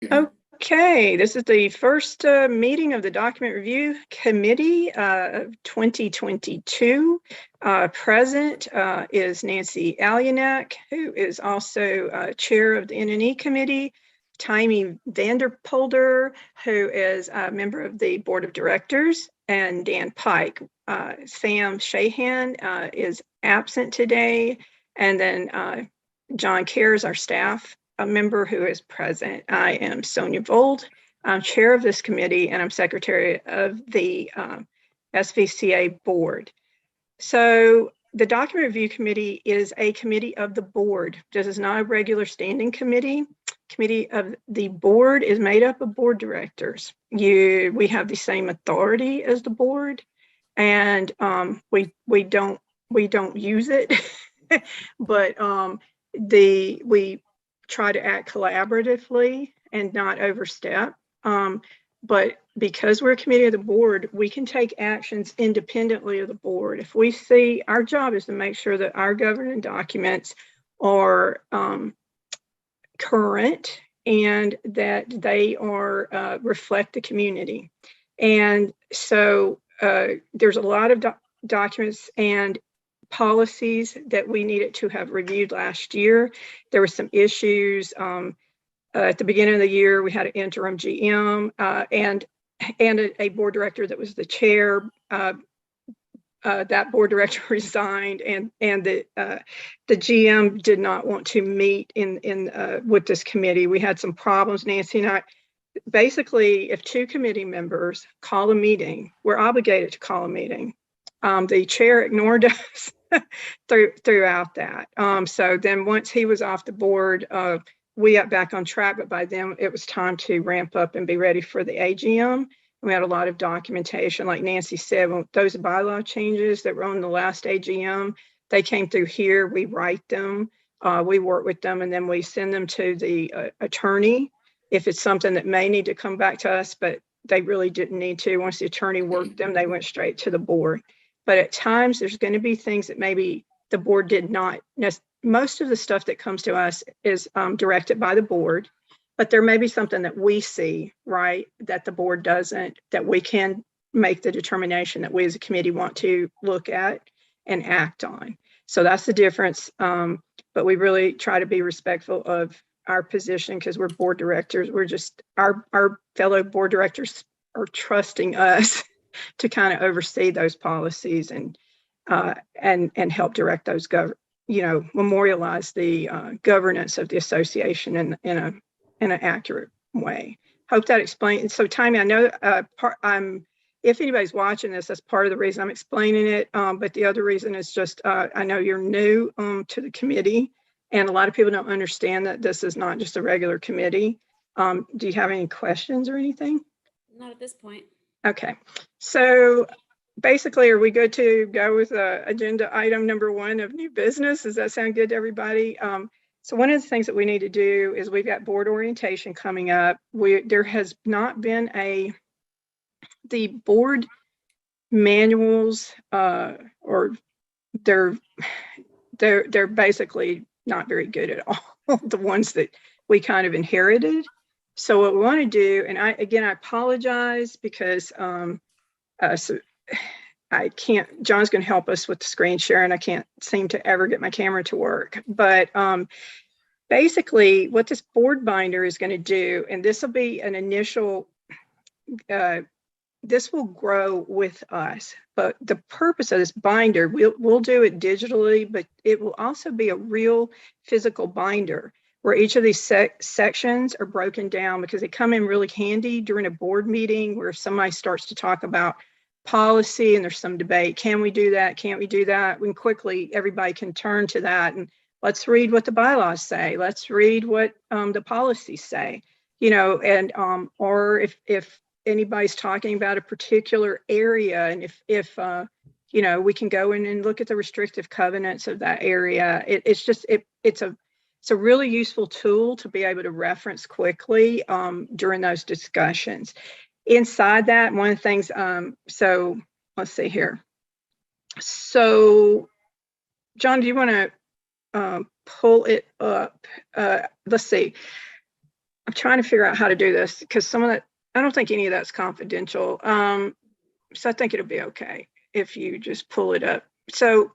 Okay, this is the first meeting of the Document Review Committee of 2022. Present is Nancy Alyanak, who is also chair of the N&E Committee, Taimee Vanderpolder, who is a member of the Board of Directors, and Dan Pike. Sam Shahan is absent today, and then John Cares, our staff a member who is present. I am Sonia Vold. I'm chair of this committee and I'm secretary of the SVCA board. So the document review committee is a committee of the board. This is not a regular standing committee. Committee of the board is made up of board directors. We have the same authority as the board, and we don't use it, but we try to act collaboratively and not overstep. But because we're a committee of the board, we can take actions independently of the board. If we see, our job is to make sure that our governing documents are current and that they are reflect the community. And so there's a lot of documents and policies that we needed to have reviewed last year. There were some issues. At the beginning of the year, we had an interim GM and a board director that was the chair. That board director resigned, and the GM did not want to meet with this committee. We had some problems. Nancy and I, basically, if two committee members call a meeting, we're obligated to call a meeting. The chair ignored us throughout that. So then once he was off the board, we got back on track, but by then it was time to ramp up and be ready for the AGM. We had a lot of documentation, like Nancy said, those bylaw changes that were on the last AGM, they came through here, we write them, we work with them, and then we send them to the attorney if it's something that may need to come back to us, but they really didn't need to. Once the attorney worked them, they went straight to the board. But at times there's going to be things that maybe the board did not. Most of the stuff that comes to us is directed by the board, but there may be something that we see, right, that the board doesn't, that we can make the determination that we as a committee want to look at and act on. So that's the difference. But we really try to be respectful of our position because we're board directors. We're just, our fellow board directors are trusting us to kind of oversee those policies and help direct those, memorialize the governance of the association in an accurate way. Hope that explains. So, Taimee, I know if anybody's watching this, that's part of the reason I'm explaining it. But the other reason is just I know you're new to the committee, and a lot of people don't understand that this is not just a regular committee. Do you have any questions or anything? Not at this point. Okay, so basically, are we good to go with agenda item number 1 of new business? Does that sound good to everybody? So one of the things that we need to do is we've got board orientation coming up. There has not been the board manuals, or they're basically not very good at all. The ones that we kind of inherited. So what we want to do, and I apologize because so I can't, John's going to help us with the screen share, and I can't seem to ever get my camera to work. But basically what this board binder is going to do, and this will be an initial, this will grow with us. But the purpose of this binder, we'll do it digitally, but it will also be a real physical binder where each of these sections are broken down because they come in really handy during a board meeting where somebody starts to talk about policy and there's some debate. Can we do that? Can't we do that? When quickly everybody can turn to that and let's read what the bylaws say. Let's read what the policies say, and or if anybody's talking about a particular area, and if we can go in and look at the restrictive covenants of that area. It's a really useful tool to be able to reference quickly during those discussions. Inside that, one of the things, so let's see here. So, John, do you want to pull it up? Let's see. I'm trying to figure out how to do this because some of that, I don't think any of that's confidential. So I think it'll be okay if you just pull it up. So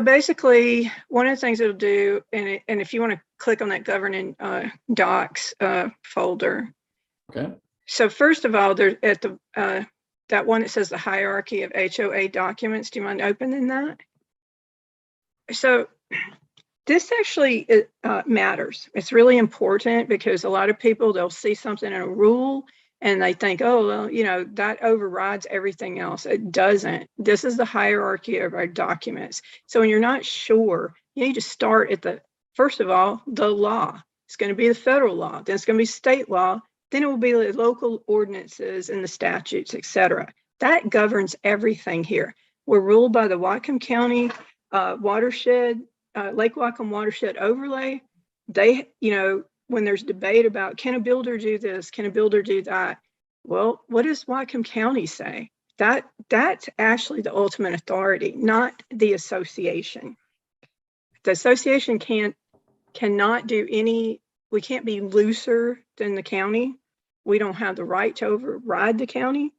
basically, one of the things it'll do, and if you want to click on that governing docs folder. Okay. So first of all, there's at the that one that says the hierarchy of HOA documents. Do you mind opening that? So this actually matters. It's really important because a lot of people, they'll see something in a rule and they think, oh, well, you know, that overrides everything else. It doesn't. This is the hierarchy of our documents. So when you're not sure, you need to start at the, first of all, the law. It's going to be the federal law. Then it's going to be state law. Then it will be the local ordinances and the statutes, et cetera. That governs everything here. We're ruled by the Whatcom County watershed, Lake Whatcom watershed overlay. They, you know, when there's debate about can a builder do this, can a builder do that? Well, what does Whatcom County say? That's actually the ultimate authority, not the association. The association cannot do any, we can't be looser than the county. We don't have the right to override the county.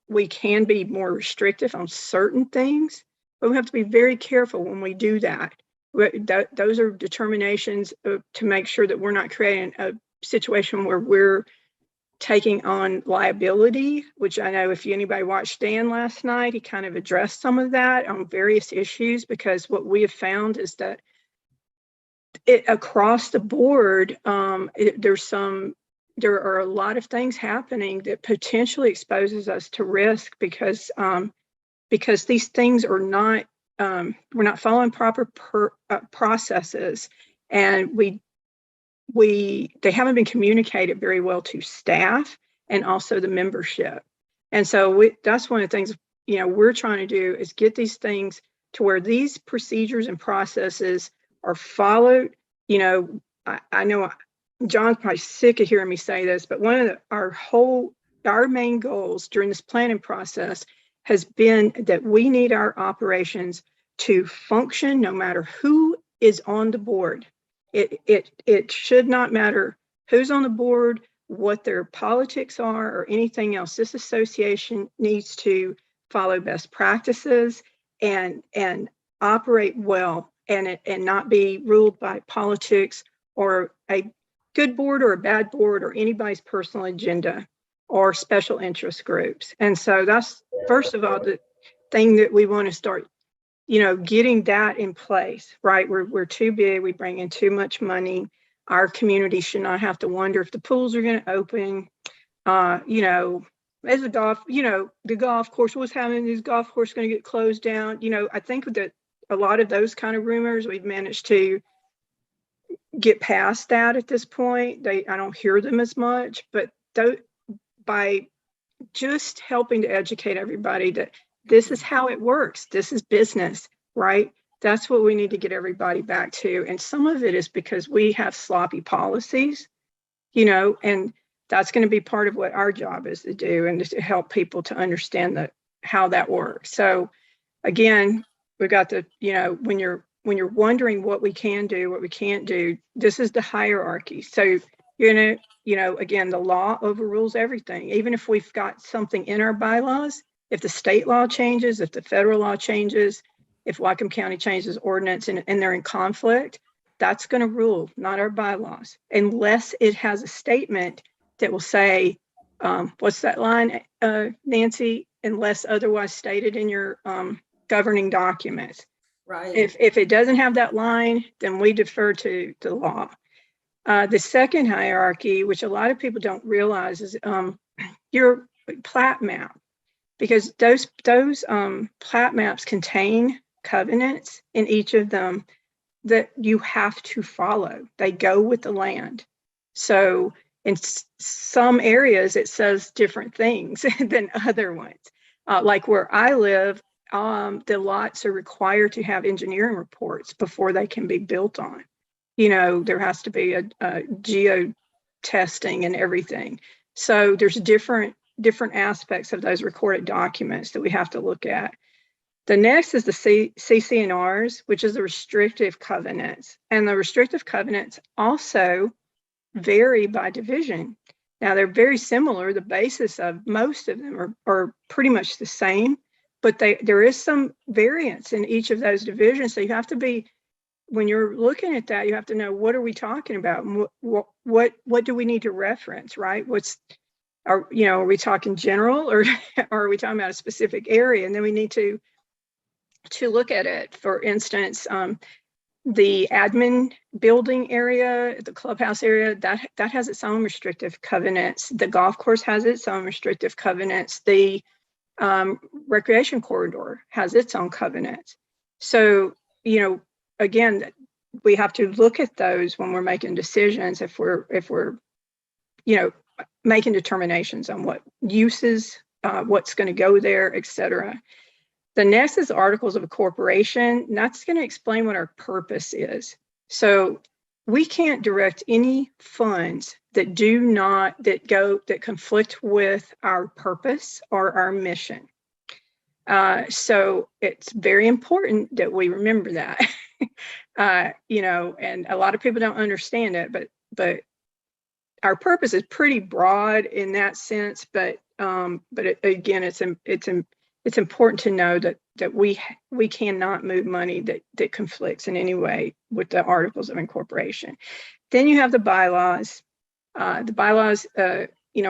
We can be more restrictive on certain things, but we have to be very careful when we do that. Those are determinations to make sure that we're not creating a situation where we're taking on liability, which I know if anybody watched Dan last night, he kind of addressed some of that on various issues, because what we have found is that across the board, there are a lot of things happening that potentially exposes us to risk because these things are not, we're not following proper processes, and they haven't been communicated very well to staff and also the membership. And so that's one of the things, you know, we're trying to do is get these things to where these procedures and processes are followed. You know, I know John's probably sick of hearing me say this, but one of our main goals during this planning process has been that we need our operations to function no matter who is on the board. It should not matter who's on the board, what their politics are, or anything else. This association needs to follow best practices and operate well, and not be ruled by politics or a good board or a bad board or anybody's personal agenda or special interest groups. And so that's, first of all, the thing that we want to start, you know, getting that in place, right? We're too big. We bring in too much money. Our community should not have to wonder if the pools are going to open. You know, as a golf, you know, the golf course, what's happening, is golf course going to get closed down? You know, I think that a lot of those kind of rumors, we've managed to get past that at this point. I don't hear them as much, but by just helping to educate everybody that this is how it works, this is business, right? That's what we need to get everybody back to. And some of it is because we have sloppy policies, you know, and that's going to be part of what our job is to do, and to help people to understand how that works. So again, we got the, you know, when you're wondering what we can do, what we can't do, this is the hierarchy. So you're gonna, you know, again, the law overrules everything. Even if we've got something in our bylaws, if the state law changes, if the federal law changes, if Whatcom County changes ordinance and they're in conflict, that's going to rule, not our bylaws, unless it has a statement that will say, what's that line, Nancy? Unless otherwise stated in your governing documents. Right. If it doesn't have that line, then we defer to the law. The second hierarchy, which a lot of people don't realize, is your plat map, because those plat maps contain covenants in each of them that you have to follow. They go with the land. So in some areas, it says different things than other ones. Like where I live, the lots are required to have engineering reports before they can be built on. You know, there has to be a geo testing and everything. So there's different aspects of those recorded documents that we have to look at. The next is the CC&Rs, which is the restrictive covenants. And the restrictive covenants also vary by division. Now they're very similar. The basis of most of them are pretty much the same, but there is some variance in each of those divisions. So you have to be, when you're looking at that, you have to know, what are we talking about? And what do we need to reference, right? Are we talking general, or are we talking about a specific area? And then we need to look at it. For instance, the admin building area, the clubhouse area, that has its own restrictive covenants. The golf course has its own restrictive covenants. The recreation corridor has its own covenants. So, again, we have to look at those when we're making decisions, if we're making determinations on what uses, what's going to go there, etc. The next is Articles of Incorporation. And that's going to explain what our purpose is. So we can't direct any funds that conflict with our purpose or our mission. So it's very important that we remember that. And a lot of people don't understand it, but our purpose is pretty broad in that sense. But again, it's important to know that we cannot move money that conflicts in any way with the Articles of Incorporation. Then you have the bylaws. The bylaws, are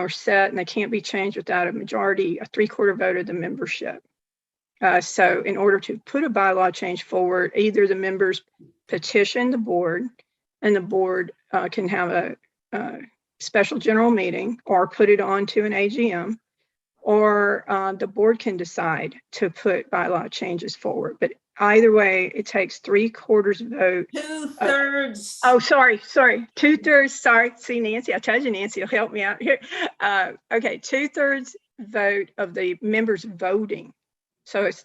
set, and they can't be changed without a 3/4 vote of the membership. So in order to put a bylaw change forward, either the members petition the board, and the board can have a special general meeting or put it on to an AGM, or the board can decide to put bylaw changes forward. But either way, it takes 3/4 vote. 2/3. Sorry. 2/3. Sorry. See, Nancy, I told you Nancy will help me out here. Okay, 2/3 vote of the members voting. So it's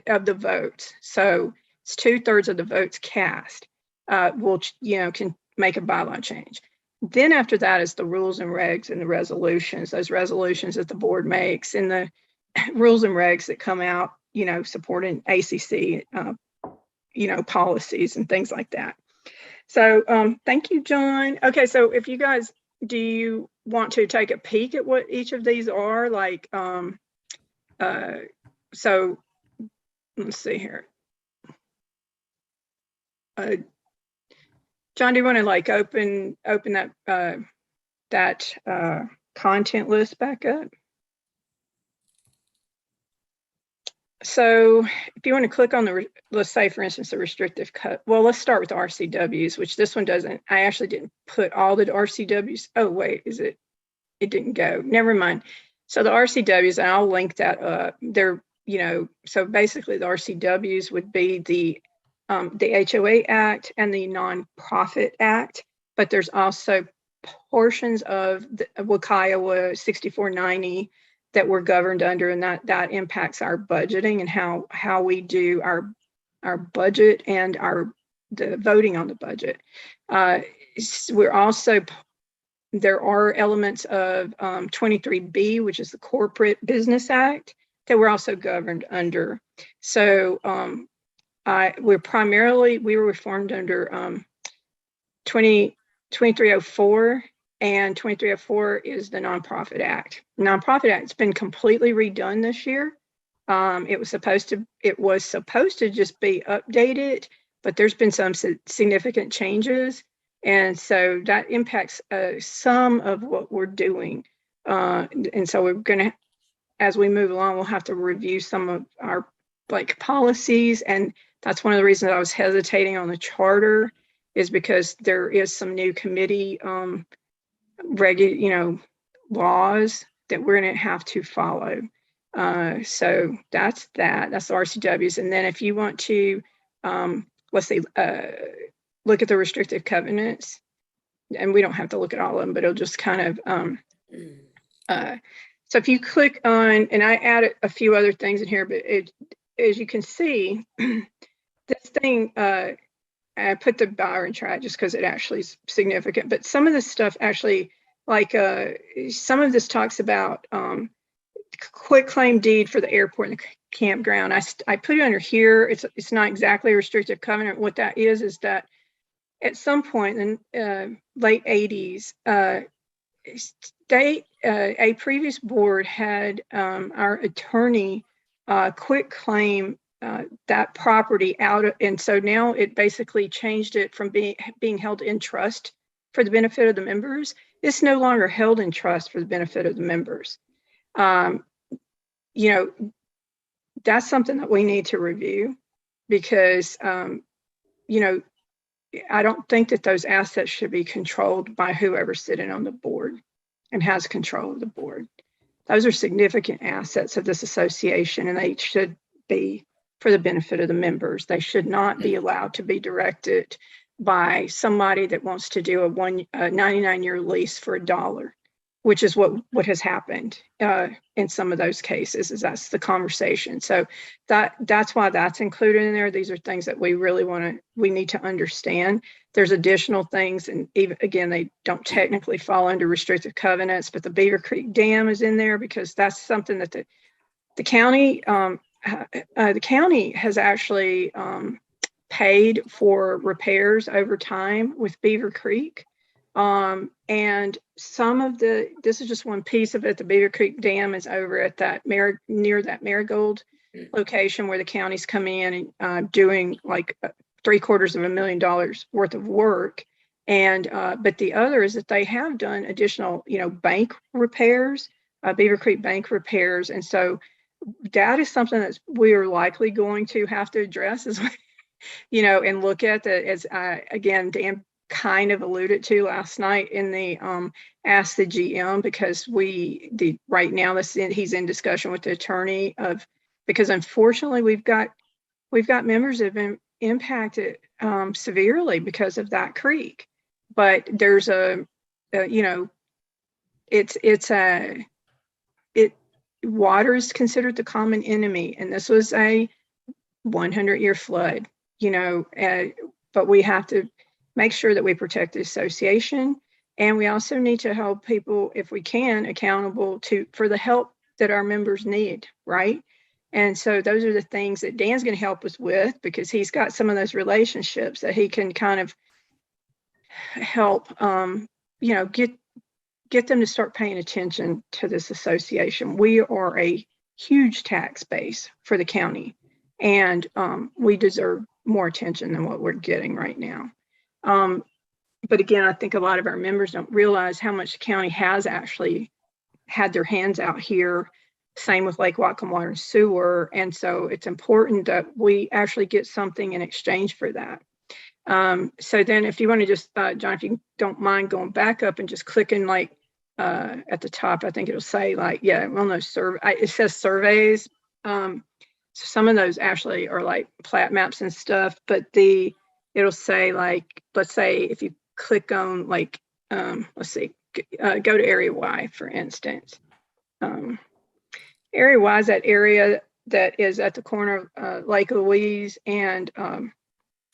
of the votes. So it's 2/3 of the votes cast can make a bylaw change. Then after that is the rules and regs and the resolutions, those resolutions that the board makes, and the rules and regs that come out, supporting ACC, policies and things like that. So thank you, John. Okay, so if you guys, do you want to take a peek at what each of these are? So let's see here. John, do you want to open that content list back up? So if you want to click on let's say, for instance, the restrictive cut. Well, let's start with the RCWs, which this one doesn't. I actually didn't put all the RCWs. Oh, wait, it didn't go. Never mind. So the RCWs, and I'll link that up. They're, so basically the RCWs would be the HOA Act and the Nonprofit Act, but there's also portions of the WCIOA 6490 that we're governed under, and that impacts our budgeting and how we do our budget and the voting on the budget. There are elements of 23B, which is the Corporate Business Act, that we're also governed under. So we were reformed under 2304, and 2304 is the Nonprofit Act. Nonprofit Act's been completely redone this year. It was supposed to just be updated, but there's been some significant changes, and so that impacts some of what we're doing. And so we're going to, as we move along, we'll have to review some of our policies, and that's one of the reasons I was hesitating on the charter, is because there is some new committee laws that we're going to have to follow. So that's the RCWs. And then if you want to, look at the restrictive covenants, and we don't have to look at all of them, but it'll just kind of, so if you click on, and I added a few other things in here, but as you can see, this thing, I put the Byron chart just because it actually is significant, but some of this stuff actually, some of this talks about quick claim deed for the airport and the campground. I put it under here. It's not exactly a restrictive covenant. What that is that at some point in late 80s, a previous board had our attorney quit claim that property out of, and so now it basically changed it from being held in trust for the benefit of the members. It's no longer held in trust for the benefit of the members. You know, that's something that we need to review, because you know, I don't think that those assets should be controlled by whoever's sitting on the board and has control of the board. Those are significant assets of this association, and they should be for the benefit of the members. They should not be allowed to be directed by somebody that wants to do a 99-year lease for $1, which is what has happened in some of those cases. Is that's the conversation. So that's why that's included in there. These are things that we really we need to understand. There's additional things, and even again, they don't technically fall under restrictive covenants, but the Beaver Creek Dam is in there because that's something that the county has actually paid for repairs over time with Beaver Creek. And some of this is just one piece of it. The Beaver Creek Dam is over at that near that Marigold location where the county's coming in and doing like $750,000 worth of work. And but the other is that they have done additional, bank repairs, Beaver Creek bank repairs, and so that is something that we are likely going to have to address as and look at that as again, Dan kind of alluded to last night in the Ask the GM, because right now he's in discussion with the attorney because unfortunately we've got members that have been impacted severely because of that creek, but there's water is considered the common enemy, and this was a 100-year flood, but we have to make sure that we protect the association, and we also need to hold people, if we can, accountable for the help that our members need, right? And so those are the things that Dan's going to help us with, because he's got some of those relationships that he can kind of help, get them to start paying attention to this association. We are a huge tax base for the county, and we deserve more attention than what we're getting right now. But again, I think a lot of our members don't realize how much the county has actually had their hands out here. Same with Lake Whatcom Water and Sewer. And so it's important that we actually get something in exchange for that. So then if you want to just, John, if you don't mind going back up and just clicking at the top, I think it'll say it says surveys. So some of those actually are like plat maps and stuff, but it'll say let's say if you click on let's see, go to Area Y, for instance. Area Y is that area that is at the corner of Lake Louise and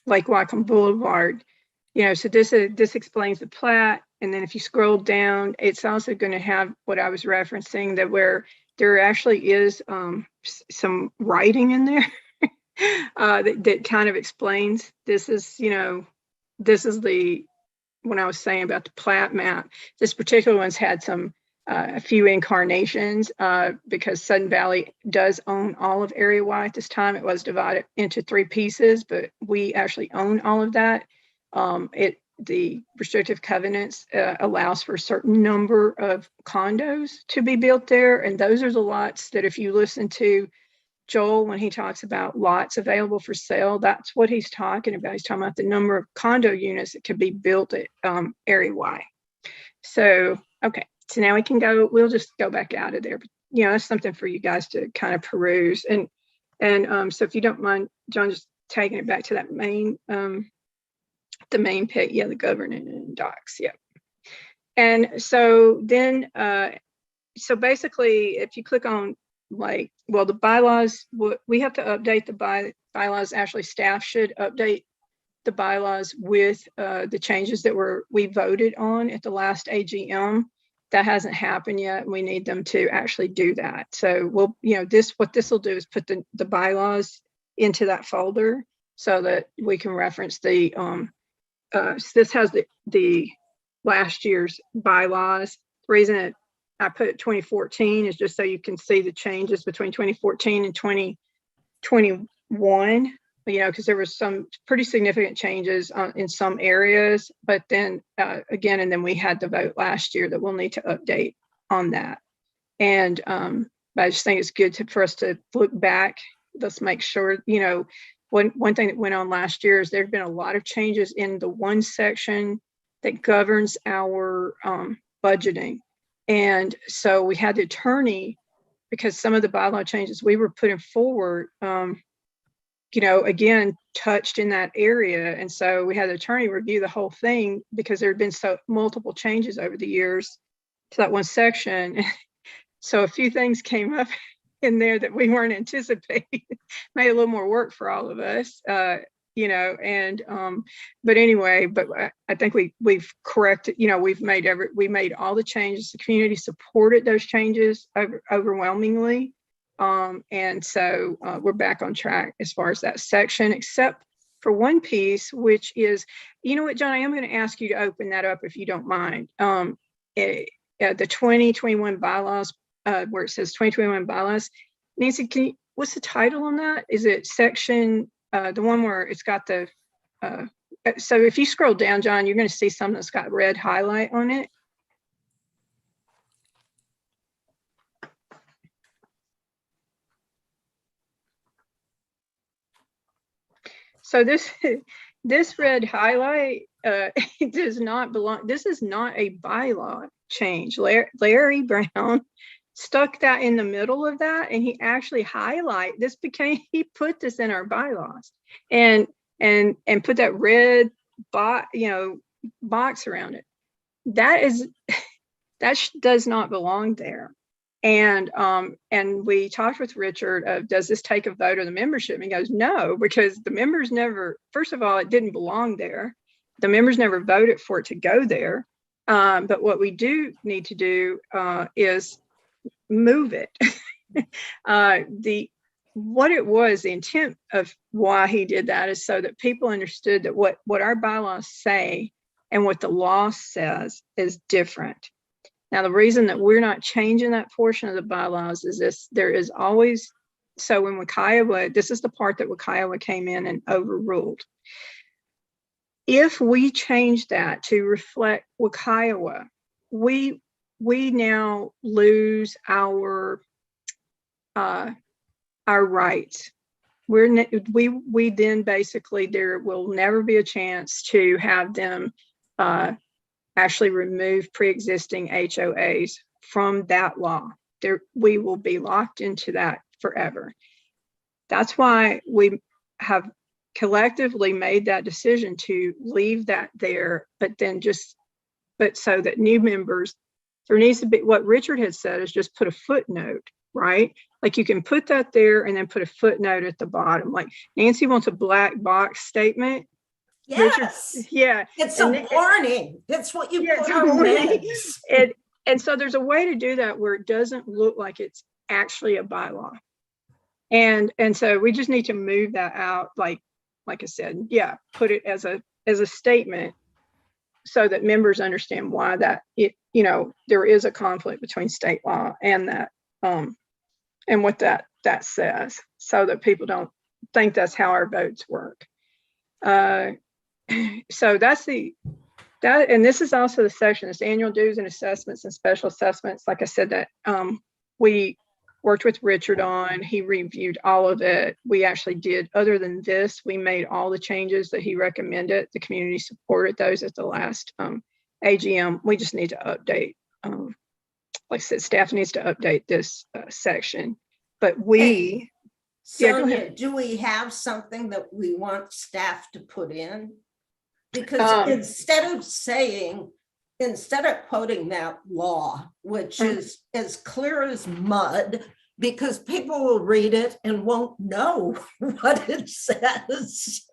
Lake Whatcom Boulevard. So this explains the plat. And then if you scroll down, it's also going to have what I was referencing, that where there actually is some writing in there that kind of explains this is when I was saying about the plat map, this particular one's had a few incarnations because Sudden Valley does own all of Area Y at this time. It was divided into 3 pieces, but we actually own all of that. The restrictive covenants allows for a certain number of condos to be built there. And those are the lots that if you listen to Joel, when he talks about lots available for sale, that's what he's talking about. He's talking about the number of condo units that could be built at Area Y. So, okay. So now we'll just go back out of there. But, that's something for you guys to kind of peruse. And so if you don't mind, John, just taking it back to that the main page, the governing and docs, And so then, so basically, if you click on the bylaws, we have to update the bylaws. Actually, staff should update the bylaws with the changes that we voted on at the last AGM. That hasn't happened yet. We need them to actually do that. So what this will do is put the bylaws into that folder so that we can reference the this has the last year's bylaws. The reason I put 2014 is just so you can see the changes between 2014 and 2021, because there was some pretty significant changes in some areas, but then again, and then we had the vote last year that we'll need to update on that. And but I just think it's good for us to look back. Let's make sure, one thing that went on last year is there'd been a lot of changes in the one section that governs our budgeting. And so we had the attorney, because some of the bylaw changes we were putting forward, again, touched in that area. And so we had the attorney review the whole thing because there had been multiple changes over the years to that one section. So a few things came up in there that we weren't anticipating, made a little more work for all of us, but anyway, but I think we've corrected, we made all the changes. The community supported those changes overwhelmingly. And so we're back on track as far as that section, except for one piece, which is, you know what, John, I am going to ask you to open that up if you don't mind. The 2021 bylaws, where it says 2021 bylaws. Nancy, what's the title on that? Is it section, the one where it's got the, so if you scroll down, John, you're going to see something that's got red highlight on it. So this red highlight does not belong. This is not a bylaw change. Larry Brown stuck that in the middle of that, and he actually he put this in our bylaws and put that red box around it. That does not belong there. And we talked with Richard of, does this take a vote of the membership? And he goes, no, because the members never, first of all, it didn't belong there. The members never voted for it to go there. But what we do need to do is move it. The intent of why he did that is so that people understood that what our bylaws say and what the law says is different. Now, the reason that we're not changing that portion of the bylaws is there is always, so when Wakaiowa, this is the part that Wakaiowa came in and overruled. If we change that to reflect Wakaiowa, we now lose our rights. We then basically, there will never be a chance to have them actually remove pre-existing HOAs from that law. We will be locked into that forever. That's why we have collectively made that decision to leave that there, but so that new members, there needs to be, what Richard had said is just put a footnote, right? Like you can put that there and then put a footnote at the bottom. Like Nancy wants a black box statement. Yes. Richard, yeah. It's a warning. That's what you put on minutes. And so there's a way to do that where it doesn't look like it's actually a bylaw. And so we just need to move that out, like I said, yeah, put it as a statement so that members understand why there is a conflict between state law and that and what that says, so that people don't think that's how our votes work. So and this is also the section, it's annual dues and assessments and special assessments. Like I said, that we worked with Richard on, he reviewed all of it. We actually did, other than this, we made all the changes that he recommended. The community supported those at the last AGM. We just need to update, like I said, staff needs to update this section, but we, Sonia, do we have something that we want staff to put in? Because instead of quoting that law, which is as clear as mud, because people will read it and won't know what it says.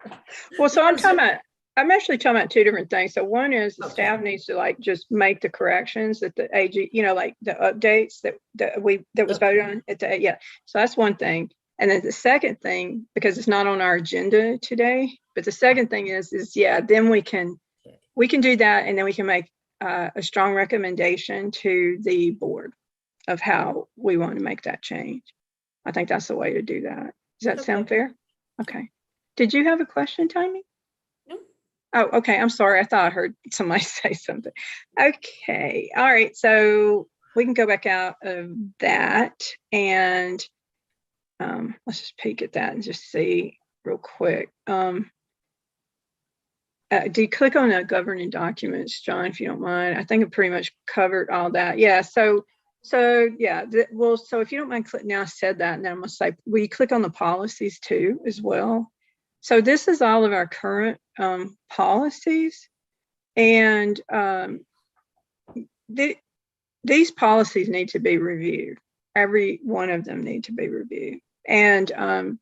Well, so I'm actually talking about two different things. So one is the staff needs to just make the corrections that the AG, like the updates that was voted on at the, yeah. So that's one thing. And then the second thing, because it's not on our agenda today, but the second thing is then we can we can do that, and then we can make a strong recommendation to the board of how we want to make that change. I think that's the way to do that. Does that sound fair? Okay. Did you have a question, Tiny? No. Oh, okay. I'm sorry. I thought I heard somebody say something. Okay. All right. So we can go back out of that, and let's just peek at that and just see real quick. Do you click on the governing documents, John, if you don't mind? I think I pretty much covered all that. Yeah. So yeah. Well, so if you don't mind, now I said that, and then I'm gonna say, we click on the policies too as well. So this is all of our current policies, and these policies need to be reviewed. Every one of them need to be reviewed. And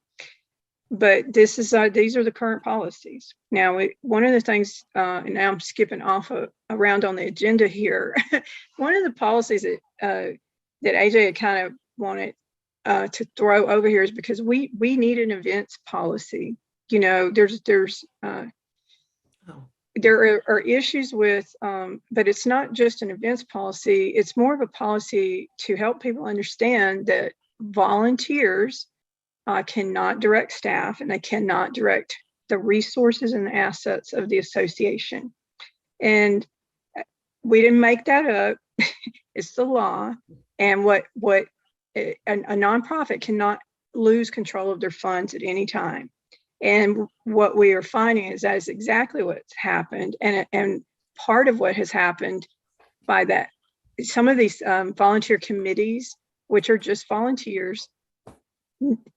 but these are the current policies. Now, one of the things, and now I'm skipping off around on the agenda here. One of the policies that AJ had kind of wanted to throw over here is because we need an events policy. You know, there are issues with, but it's not just an events policy. It's more of a policy to help people understand that volunteers cannot direct staff, and they cannot direct the resources and the assets of the association. And we didn't make that up. It's the law. And what a nonprofit cannot lose control of their funds at any time. And what we are finding is that is exactly what's happened. And part of what has happened by that, some of these volunteer committees, which are just volunteers,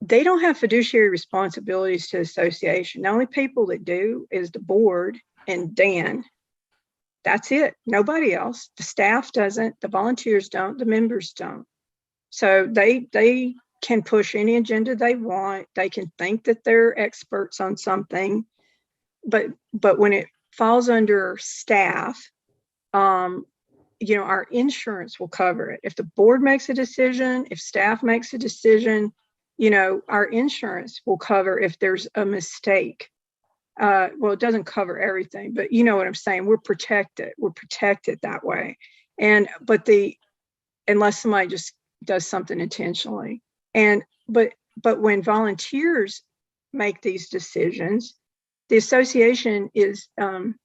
they don't have fiduciary responsibilities to the association. The only people that do is the board and Dan. That's it. Nobody else. The staff doesn't, the volunteers don't, the members don't. So they can push any agenda they want. They can think that they're experts on something, but when it falls under staff, you know, our insurance will cover it. If the board makes a decision, if staff makes a decision, you know, our insurance will cover if there's a mistake. Well, it doesn't cover everything, but you know what I'm saying. We're protected that way. But unless somebody just does something intentionally. But when volunteers make these decisions, the association is at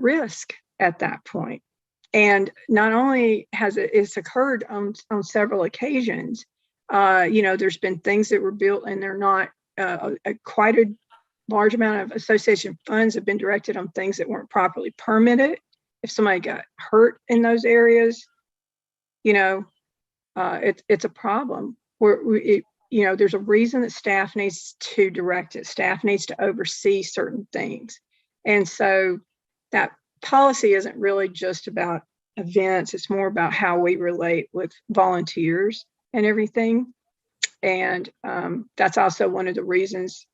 risk at that point. And not only has it's occurred on several occasions, you know, there's been things that were built and they're not quite a large amount of association funds have been directed on things that weren't properly permitted. If somebody got hurt in those areas, you know, it's a problem. You know, there's a reason that staff needs to direct it. Staff needs to oversee certain things. And so that policy isn't really just about events. It's more about how we relate with volunteers and everything. And that's also one of the reasons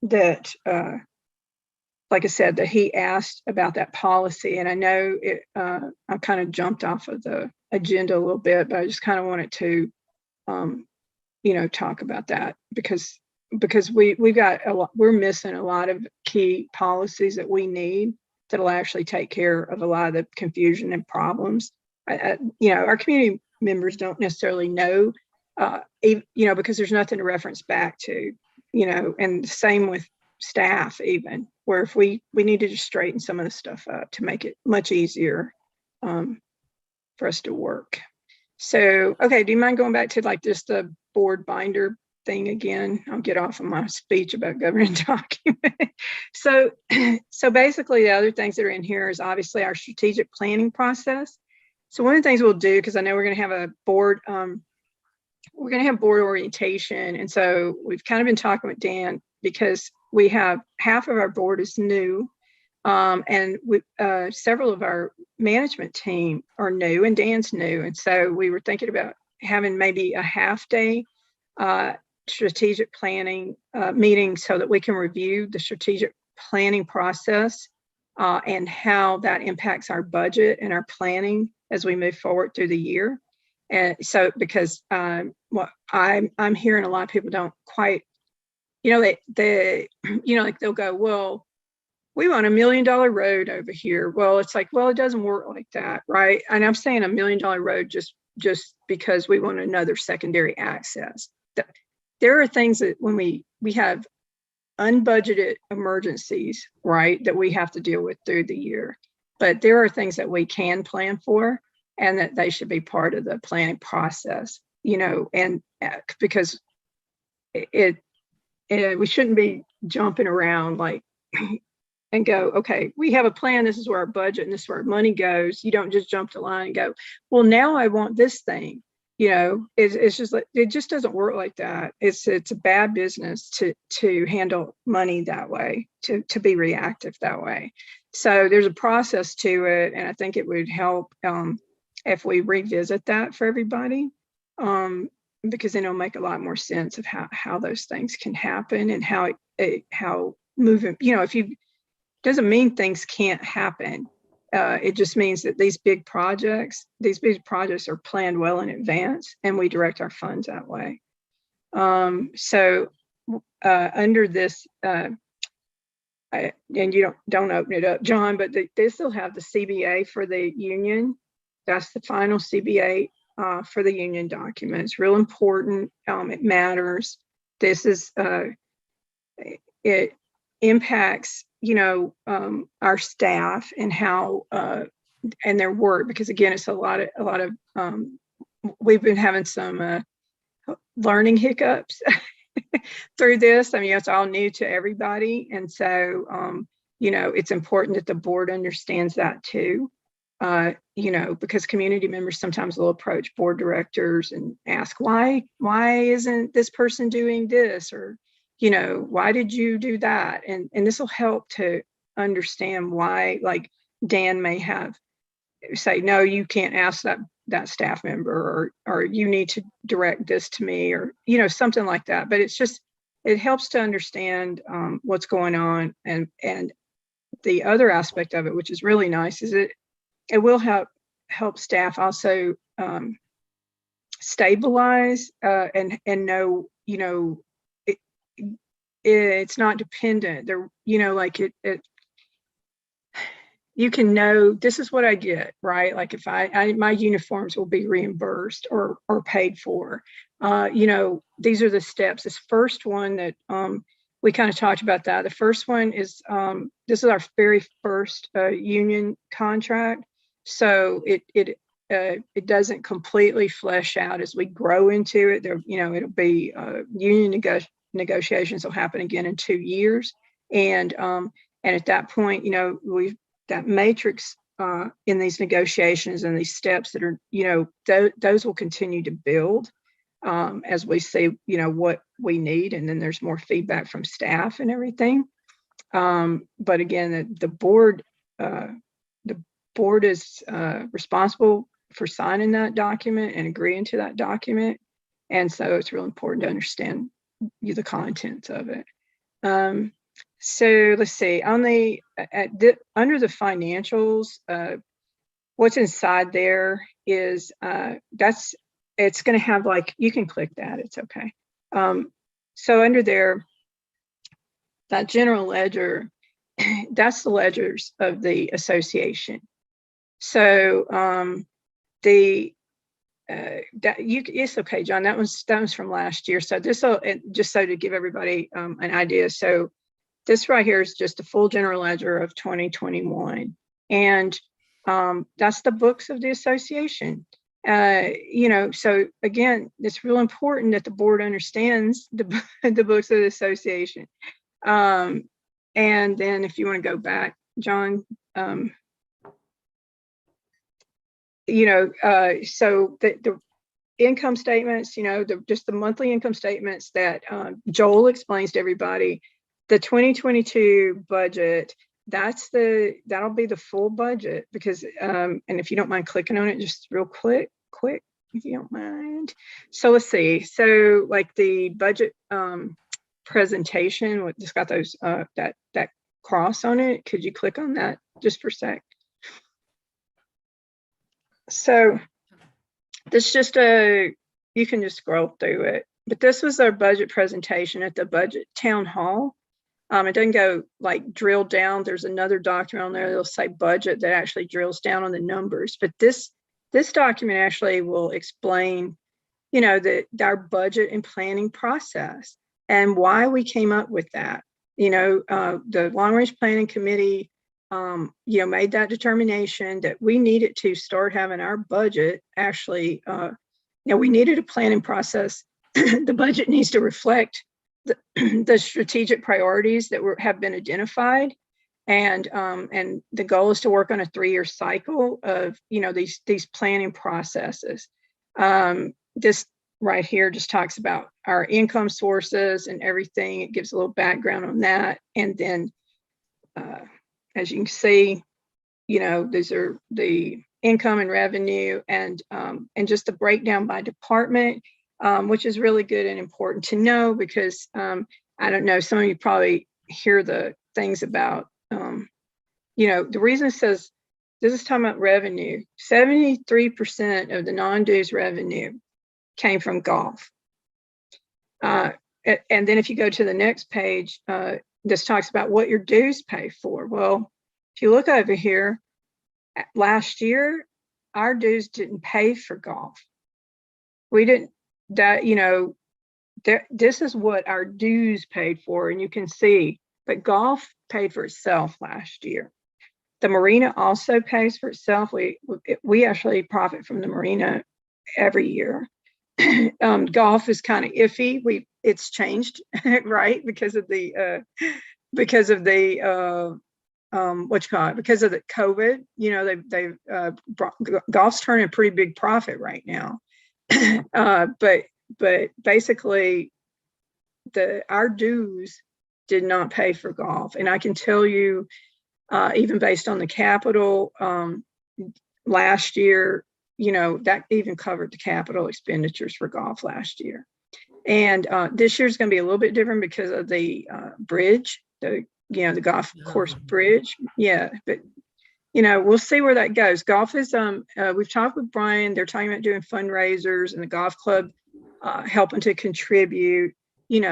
that, like I said, that he asked about that policy. And I know I kind of jumped off of the agenda a little bit, but I just kind of wanted to, you know, talk about that because we've got we're missing a lot of key policies that we need that'll actually take care of a lot of the confusion and problems. You know, our community members don't necessarily know, you know, because there's nothing to reference back to, you know, and the same with staff even, where if we need to just straighten some of the stuff up to make it much easier for us to work. So, okay, do you mind going back to like just the board binder thing again? I'll get off of my speech about governing document. So basically the other things that are in here is obviously our strategic planning process. So one of the things we'll do, because I know we're going to have a board, we're going to have board orientation. And so we've kind of been talking with Dan because we have half of our board is new. And several of our management team are new and Dan's new. And so we were thinking about having maybe a half day strategic planning meeting so that we can review the strategic planning process and how that impacts our budget and our planning as we move forward through the year. And so because what I'm hearing a lot of people don't quite, you know, they you know, like they'll go, well, we want $1 million road over here. Well, it's like, well, it doesn't work like that, right? And I'm saying $1 million road just because we want another secondary access. There are things that when we have unbudgeted emergencies, right, that we have to deal with through the year. But there are things that we can plan for and that they should be part of the planning process, you know, and because we shouldn't be jumping around like and go, okay, we have a plan. This is where our budget and this is where our money goes. You don't just jump the line and go, well, now I want this thing. You know, it's just like, it just doesn't work like that. It's a bad business to handle money that way, to be reactive that way. So there's a process to it, and I think it would help if we revisit that for everybody, because then it'll make a lot more sense of how those things can happen and how moving. You know, doesn't mean things can't happen. It just means that these big projects are planned well in advance, and we direct our funds that way. So under this, and you don't open it up, John, but this will have the CBA for the union. That's the final CBA for the union document. It's real important. It matters. This is it impacts, you know, our staff and how and their work, because again, it's a lot of we've been having some learning hiccups through this. I mean, it's all new to everybody, and so you know, it's important that the board understands that too. You know, because community members sometimes will approach board directors and ask, why isn't this person doing this, or you know, why did you do that? And this will help to understand why, like Dan may have say, no, you can't ask that staff member, or you need to direct this to me, or, you know, something like that. But it's just, it helps to understand what's going on. And the other aspect of it, which is really nice, is it will help staff also stabilize and know, you know, it's not dependent. There, you know, like it you can know this is what I get, right? Like if my uniforms will be reimbursed or paid for. You know, these are the steps. This first one that we kind of talked about that. The first one is this is our very first union contract. So it doesn't completely flesh out as we grow into it. There, you know, it'll be union negotiations will happen again in 2 years, and at that point, you know, that matrix in these negotiations and these steps that are, you know, those will continue to build as we see, you know, what we need, and then there's more feedback from staff and everything. But again, the board is responsible for signing that document and agreeing to that document, and so it's real important to understand the contents of it. So let's see, on the under the financials, what's inside there is it's going to have, like, you can click that, it's okay. So under there, that general ledger, that's the ledgers of the association. So it's okay, John, that was from last year. So this will, just so to give everybody an idea. So this right here is just a full general ledger of 2021. And that's the books of the association. You know, so again, it's real important that the board understands the books of the association. And then if you want to go back, John, you know, so the income statements, you know, just the monthly income statements that Joel explains to everybody. The 2022 budget, that'll be the full budget, because and if you don't mind clicking on it just real quick, if you don't mind. So let's see. So like the budget presentation, just got those that cross on it. Could you click on that just for a sec? So this just you can just scroll through it, but this was our budget presentation at the budget town hall. It doesn't go like drill down. There's another document on there that'll say budget that actually drills down on the numbers. But this document actually will explain, our budget and planning process and why we came up with that. The Long Range Planning Committee, made that determination that we needed to start having our budget actually, we needed a planning process. The budget needs to reflect the strategic priorities that have been identified. And the goal is to work on a 3-year cycle of, these planning processes. This right here just talks about our income sources and everything. It gives a little background on that. And then, as you can see, these are the income and revenue and just the breakdown by department, which is really good and important to know because I don't know, some of you probably hear the things about, the reason it says, this is talking about revenue, 73% of the non-dues revenue came from golf. And then if you go to the next page, this talks about what your dues pay for. Well, if you look over here, last year, our dues didn't pay for golf. We didn't, this is what our dues paid for, and you can see, but golf paid for itself last year. The marina also pays for itself. We actually profit from the marina every year. Golf is kind of iffy. It's changed, right? Because of the because of the COVID, they've brought, golf's turning a pretty big profit right now. But basically our dues did not pay for golf. And I can tell you, even based on the capital, last year, that even covered the capital expenditures for golf last year. And this year's going to be a little bit different because of the bridge, the golf course bridge. Yeah, but we'll see where that goes. Golf is, we've talked with Brian, they're talking about doing fundraisers and the golf club helping to contribute,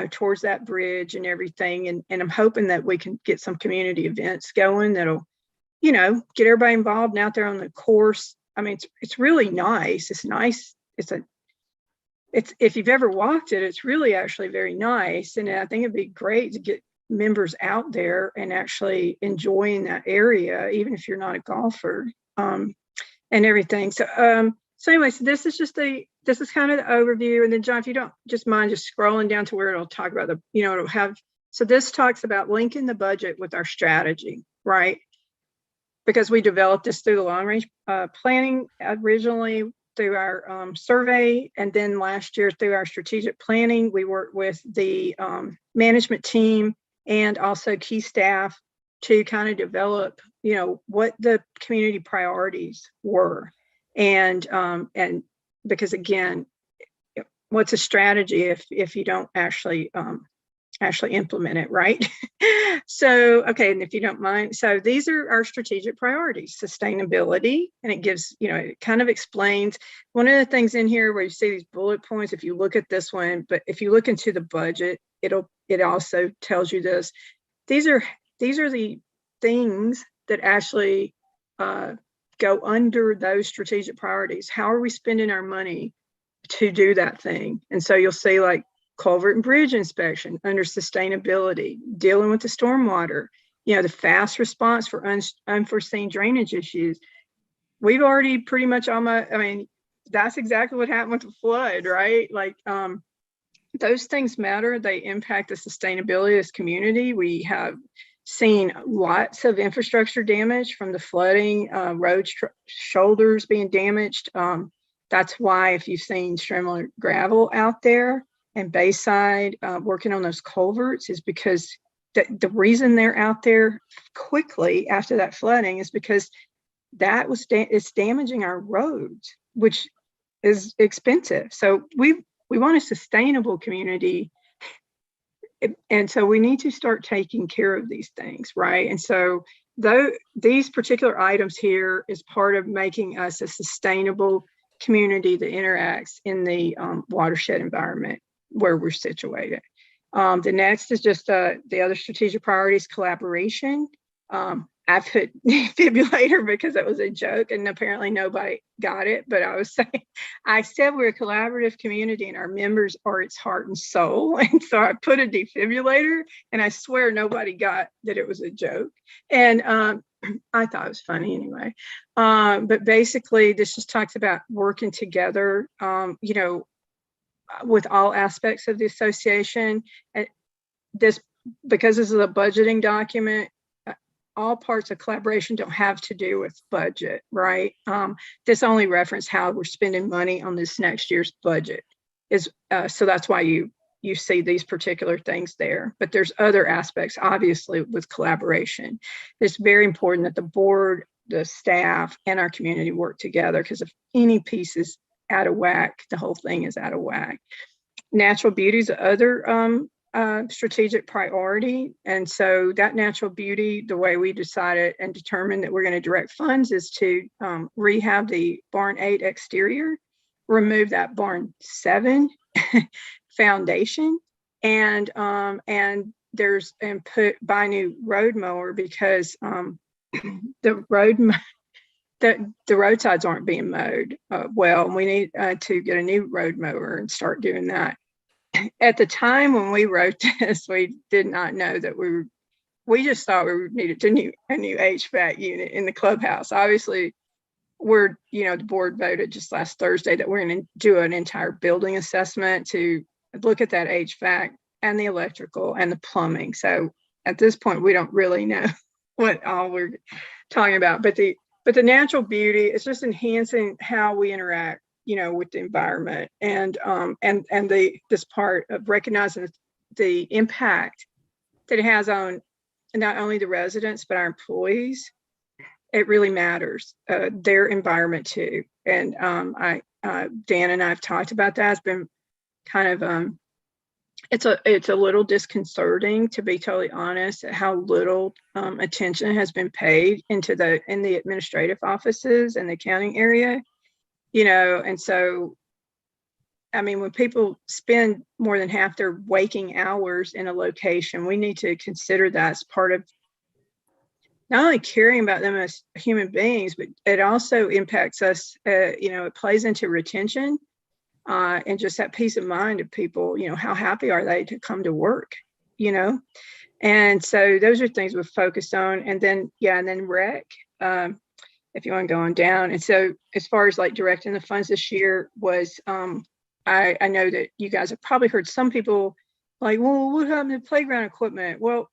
towards that bridge and everything. And I'm hoping that we can get some community events going that'll, get everybody involved and out there on the course. I mean, it's really nice. It's nice. It's if you've ever walked it, it's really actually very nice. And I think it'd be great to get members out there and actually enjoying that area, even if you're not a golfer, and everything. So anyways, this is kind of the overview. And then John, if you don't just mind just scrolling down to where it'll talk about it'll have, so this talks about linking the budget with our strategy, right? Because we developed this through the long range planning originally through our survey. And then last year through our strategic planning, we worked with the management team and also key staff to kind of develop, what the community priorities were. And because again, what's a strategy if you don't actually implement it, right? So, okay, and if you don't mind, so these are our strategic priorities: sustainability, and it gives, it kind of explains one of the things in here where you see these bullet points. If you look at this one, but if you look into the budget, it also tells you this. These are the things that actually go under those strategic priorities. How are we spending our money to do that thing? And so you'll see like culvert and bridge inspection under sustainability, dealing with the stormwater, the fast response for unforeseen drainage issues. We've already pretty much that's exactly what happened with the flood, right? Like those things matter. They impact the sustainability of this community. We have seen lots of infrastructure damage from the flooding, roads, shoulders being damaged. That's why if you've seen streamlined gravel out there and Bayside working on those culverts is because the reason they're out there quickly after that flooding is because it's damaging our roads, which is expensive. So we want a sustainable community. And so we need to start taking care of these things, right? And so these particular items here is part of making us a sustainable community that interacts in the watershed environment where we're situated. The next is just the other strategic priorities, collaboration. I put defibrillator because it was a joke and apparently nobody got it, but I was saying, I said we're a collaborative community and our members are its heart and soul. And so I put a defibrillator and I swear nobody got that it was a joke. And I thought it was funny anyway. But basically this just talks about working together, with all aspects of the association. And because this is a budgeting document, all parts of collaboration don't have to do with budget, right? This only reference how we're spending money on this next year's budget is so that's why you see these particular things there. But there's other aspects, obviously, with collaboration. It's very important that the board, the staff, and our community work together, because if any piece is out of whack, the whole thing is out of whack. Natural beauty is the other strategic priority. And so that natural beauty, the way we decided and determined that we're going to direct funds is to rehab the barn 8 exterior, remove that barn 7 foundation, and buy new road mower because the roadsides aren't being mowed well. We need to get a new road mower and start doing that. At the time when we wrote this, we did not know that we just thought we needed a new HVAC unit in the clubhouse. Obviously, the board voted just last Thursday that we're going to do an entire building assessment to look at that HVAC and the electrical and the plumbing. So at this point, we don't really know what all we're talking about. But the natural beauty is just enhancing how we interact, with the environment, and this part of recognizing the impact that it has on not only the residents but our employees. It really matters, their environment too. And Dan and I have talked about that. It's been kind of it's a little disconcerting, to be totally honest, at how little attention has been paid in the administrative offices and the accounting area. And so, I mean, when people spend more than half their waking hours in a location, we need to consider that as part of not only caring about them as human beings, but it also impacts us. It plays into retention and just that peace of mind of people. How happy are they to come to work? And so those are things we've focused on. And then rec. If you want to go on down. And so as far as like directing the funds this year was, I know that you guys have probably heard some people like, well, what happened to playground equipment? Well,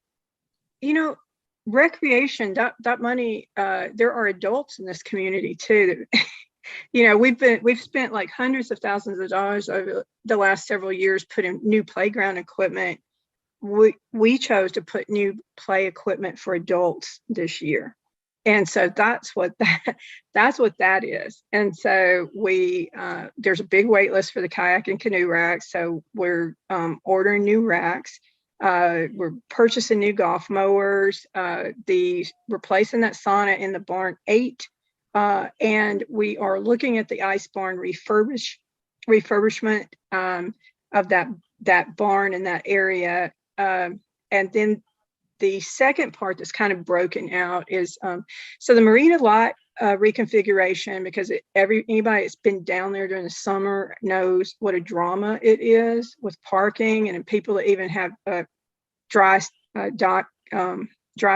recreation, that money, there are adults in this community too. That, we've spent like hundreds of thousands of dollars over the last several years putting new playground equipment. We chose to put new play equipment for adults this year. And so that's what that is. And so there's a big wait list for the kayak and canoe racks. So we're ordering new racks. We're purchasing new golf mowers, replacing that sauna in the barn 8. And we are looking at the ice barn refurbishment of that barn in that area. And then the second part that's kind of broken out is so the marina lot reconfiguration, because anybody that's been down there during the summer knows what a drama it is with parking and people that even have dry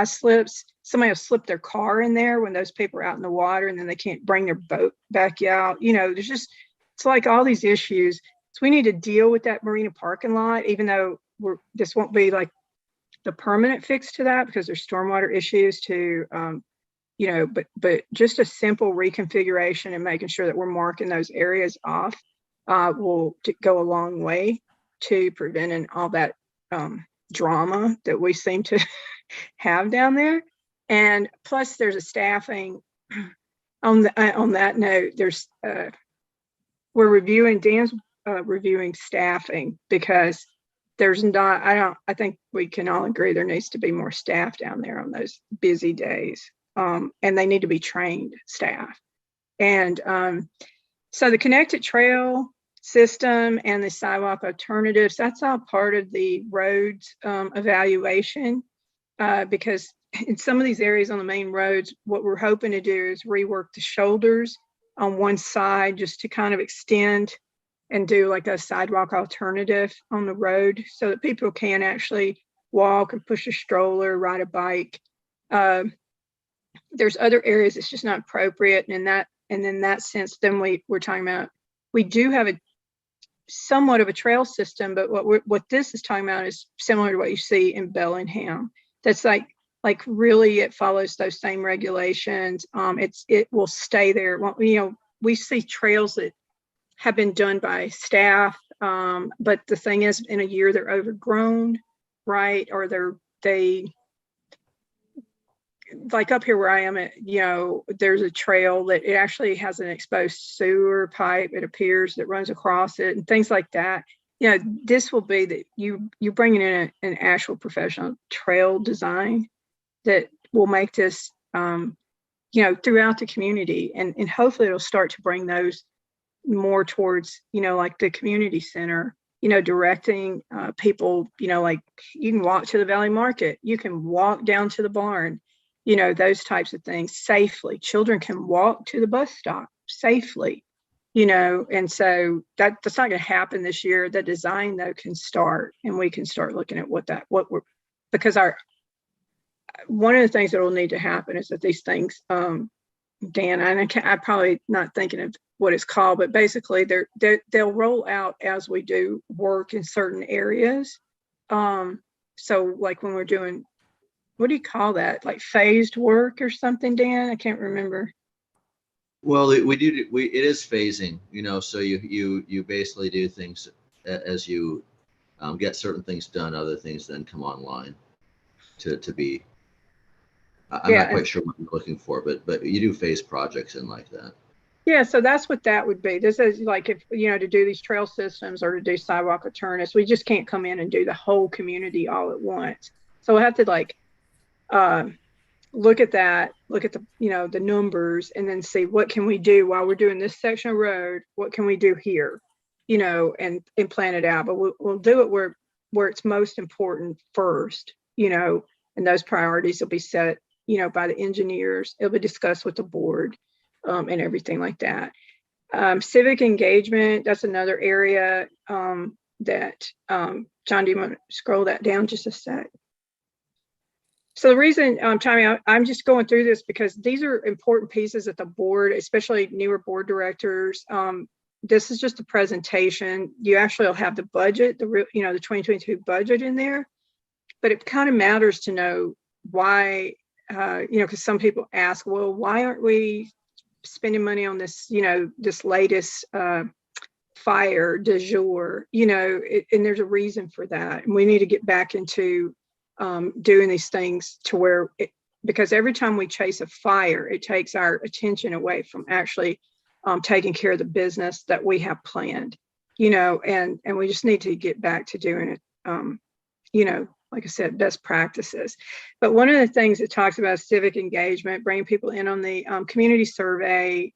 slips. Somebody will slip their car in there when those people are out in the water, and then they can't bring their boat back out. It's like all these issues. So we need to deal with that marina parking lot, even though this won't be like the permanent fix to that because there's stormwater issues too, but just a simple reconfiguration and making sure that we're marking those areas off will go a long way to preventing all that drama that we seem to have down there. And plus there's a staffing on that note, there's Dan's reviewing staffing because there's not, I think we can all agree there needs to be more staff down there on those busy days. And they need to be trained staff. And so the connected trail, system and the sidewalk alternatives, that's all part of the roads evaluation, because in some of these areas on the main roads, what we're hoping to do is rework the shoulders on one side just to kind of extend and do like a sidewalk alternative on the road so that people can actually walk or push a stroller, ride a bike. There's other areas it's just not appropriate. And in that sense, then we're talking about, we do have a somewhat of a trail system, but what this is talking about is similar to what you see in Bellingham. That's like really it follows those same regulations. It will stay there. Well, we see trails that have been done by staff, but the thing is, in a year they're overgrown, right? Or they like up here where I am at, there's a trail that it actually has an exposed sewer pipe, it appears, that runs across it and things like that. This will be that you're bringing in an actual professional trail design that will make this, throughout the community, and hopefully it'll start to bring those more towards, like the community center, directing people, like you can walk to the Valley Market, you can walk down to the barn, those types of things safely. Children can walk to the bus stop safely, and so that's not going to happen this year. The design though can start, and we can start looking at because one of the things that will need to happen is that these things, Dan, I'm probably not thinking of what it's called, but basically they'll roll out as we do work in certain areas. So like when we're doing, what do you call that? Like phased work or something, Dan? I can't remember. Well, it is phasing, so you basically do things as you get certain things done, other things then come online to be. I'm not quite sure what you're looking for, but you do phase projects in like that. Yeah, so that's what that would be. This is like if, to do these trail systems or to do sidewalk alternatives, we just can't come in and do the whole community all at once. So we'll have to look at that, look at the, the numbers, and then see what can we do while we're doing this section of road, what can we do here, and plan it out. But we'll do it where it's most important first, and those priorities will be set, by the engineers. It'll be discussed with the board, and everything like that. Civic engagement, that's another area that, John, do you want to scroll that down just a sec? So the reason, Tommy, I'm just going through this because these are important pieces that the board, especially newer board directors, this is just a presentation. You actually will have the budget, the 2022 budget in there, but it kind of matters to know why, because some people ask, well, why aren't we spending money on this, this latest fire du jour, and there's a reason for that. And we need to get back into doing these things to where because every time we chase a fire, it takes our attention away from actually taking care of the business that we have planned, and we just need to get back to doing it, like I said, best practices. But one of the things it talks about is civic engagement, bringing people in on the community survey,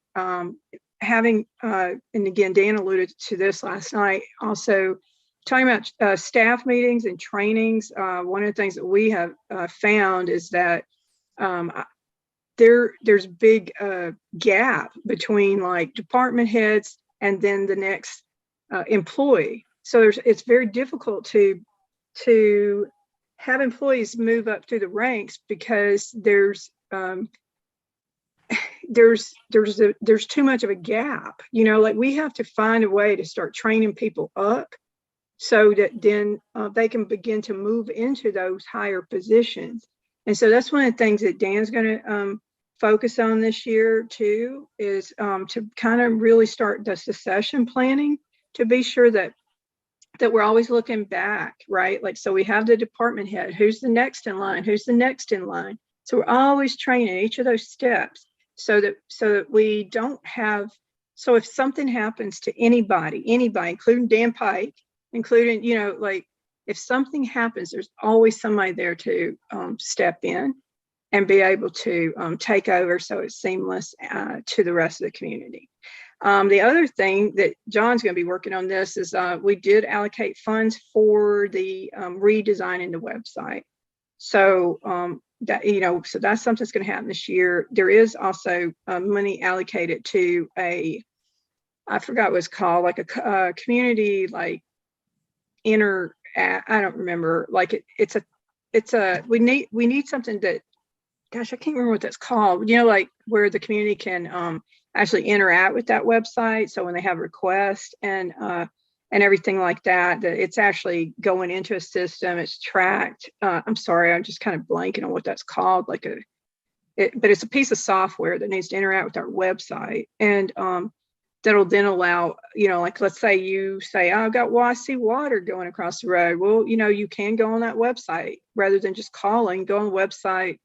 having, and again, Dan alluded to this last night, also talking about staff meetings and trainings. One of the things that we have found is that there's big gap between like department heads and then the next employee. So it's very difficult to have employees move up through the ranks because there's too much of a gap. Like we have to find a way to start training people up so that then they can begin to move into those higher positions. And so that's one of the things that Dan's going to focus on this year too, is to kind of really start the succession planning to be sure that we're always looking back, right? Like, so we have the department head, who's the next in line, who's the next in line. So we're always training each of those steps so that we don't have, so if something happens to anybody, including Dan Pike, including, like if something happens, there's always somebody there to step in and be able to take over so it's seamless to the rest of the community. The other thing that John's going to be working on this is we did allocate funds for the redesigning the website. So that, so that's something that's going to happen this year. There is also money allocated to I forgot what it's called, like a community, like I don't remember, like we need something that, gosh, I can't remember what that's called, like where the community can actually interact with that website. So when they have requests and everything like that, that it's actually going into a system, it's tracked. I'm sorry, I'm just kind of blanking on what that's called, but it's a piece of software that needs to interact with our website. And that'll then allow, like, let's say you say, oh, I've got YC water going across the road. Well, you can go on that website rather than just calling. Go on the website,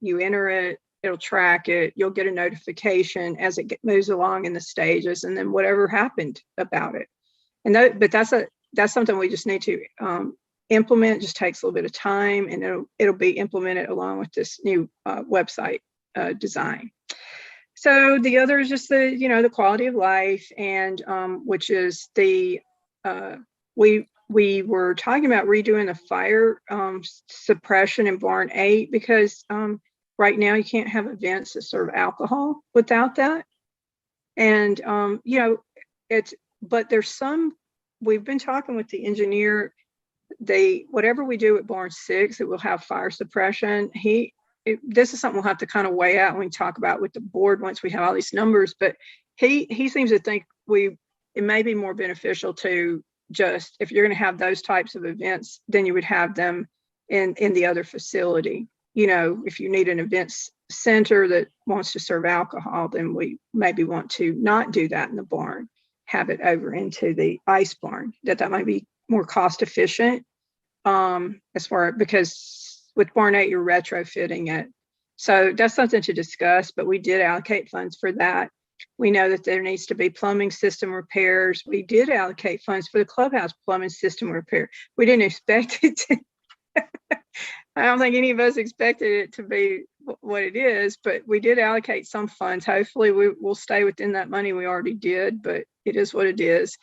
you enter it, it'll track it. You'll get a notification as it moves along in the stages, and then whatever happened about it. But that's something we just need to implement. It just takes a little bit of time, and it'll be implemented along with this new website design. So the other is just the quality of life, and which is we were talking about redoing the fire suppression in Barn 8 because right now you can't have events that serve alcohol without that. And but there's we've been talking with the engineer, whatever we do at Barn 6, it will have fire suppression. This is something we'll have to kind of weigh out when we talk about with the board once we have all these numbers, but he seems to think it may be more beneficial to just, if you're going to have those types of events, then you would have them in the other facility. If you need an events center that wants to serve alcohol, then we maybe want to not do that in the barn, have it over into the ice barn. That might be more cost efficient because with Barn 8, you're retrofitting it. So that's something to discuss, but we did allocate funds for that. We know that there needs to be plumbing system repairs. We did allocate funds for the clubhouse plumbing system repair. We didn't expect it to, I don't think any of us expected it to be what it is, but we did allocate some funds. Hopefully we'll stay within that money we already did, but it is what it is.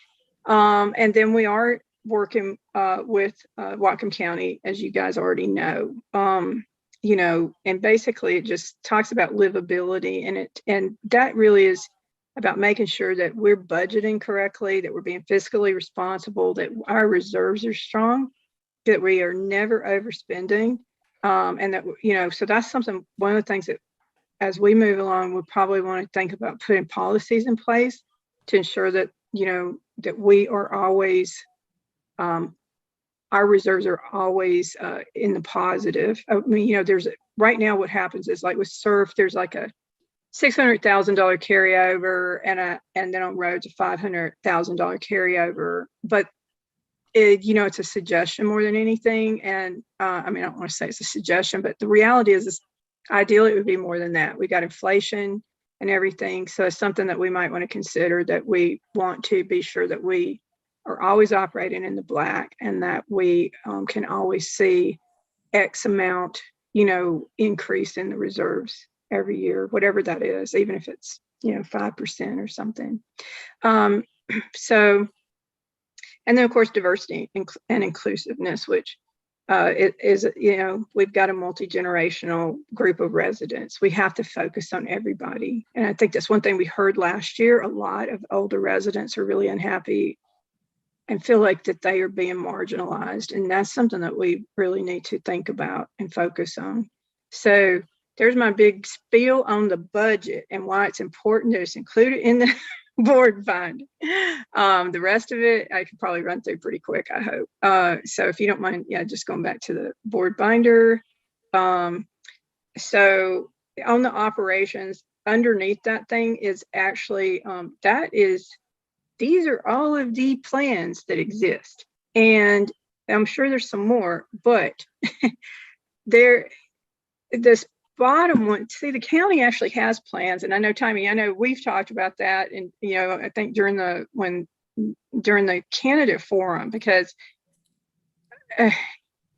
And then we are working with Whatcom County, as you guys already know, and basically it just talks about livability, and that really is about making sure that we're budgeting correctly, that we're being fiscally responsible, that our reserves are strong, that we are never overspending, and that, so that's one of the things that as we move along, we probably want to think about putting policies in place to ensure that, that we are always our reserves are always in the positive. I mean, right now what happens is, like with SURF, there's like a $600,000 carryover and then on roads a $500,000 carryover. But it's a suggestion more than anything. And I don't want to say it's a suggestion, but the reality is ideally it would be more than that. We got inflation and everything. So it's something that we might want to consider, that we want to be sure that we are always operating in the black, and that we can always see X amount, increase in the reserves every year, whatever that is, even if it's, 5% or something. So, and then of course, diversity and inclusiveness, which it is, we've got a multi-generational group of residents. We have to focus on everybody. And I think that's one thing we heard last year. A lot of older residents are really unhappy and feel like that they are being marginalized. And that's something that we really need to think about and focus on. So there's my big spiel on the budget and why it's important that it's included in the board binder. The rest of it, I could probably run through pretty quick, I hope. So if you don't mind, just going back to the board binder. So on the operations, underneath that thing is actually, these are all of the plans that exist. And I'm sure there's some more, but this bottom one, see, the county actually has plans. And I know, Tammy, we've talked about that. And, I think during the candidate forum, because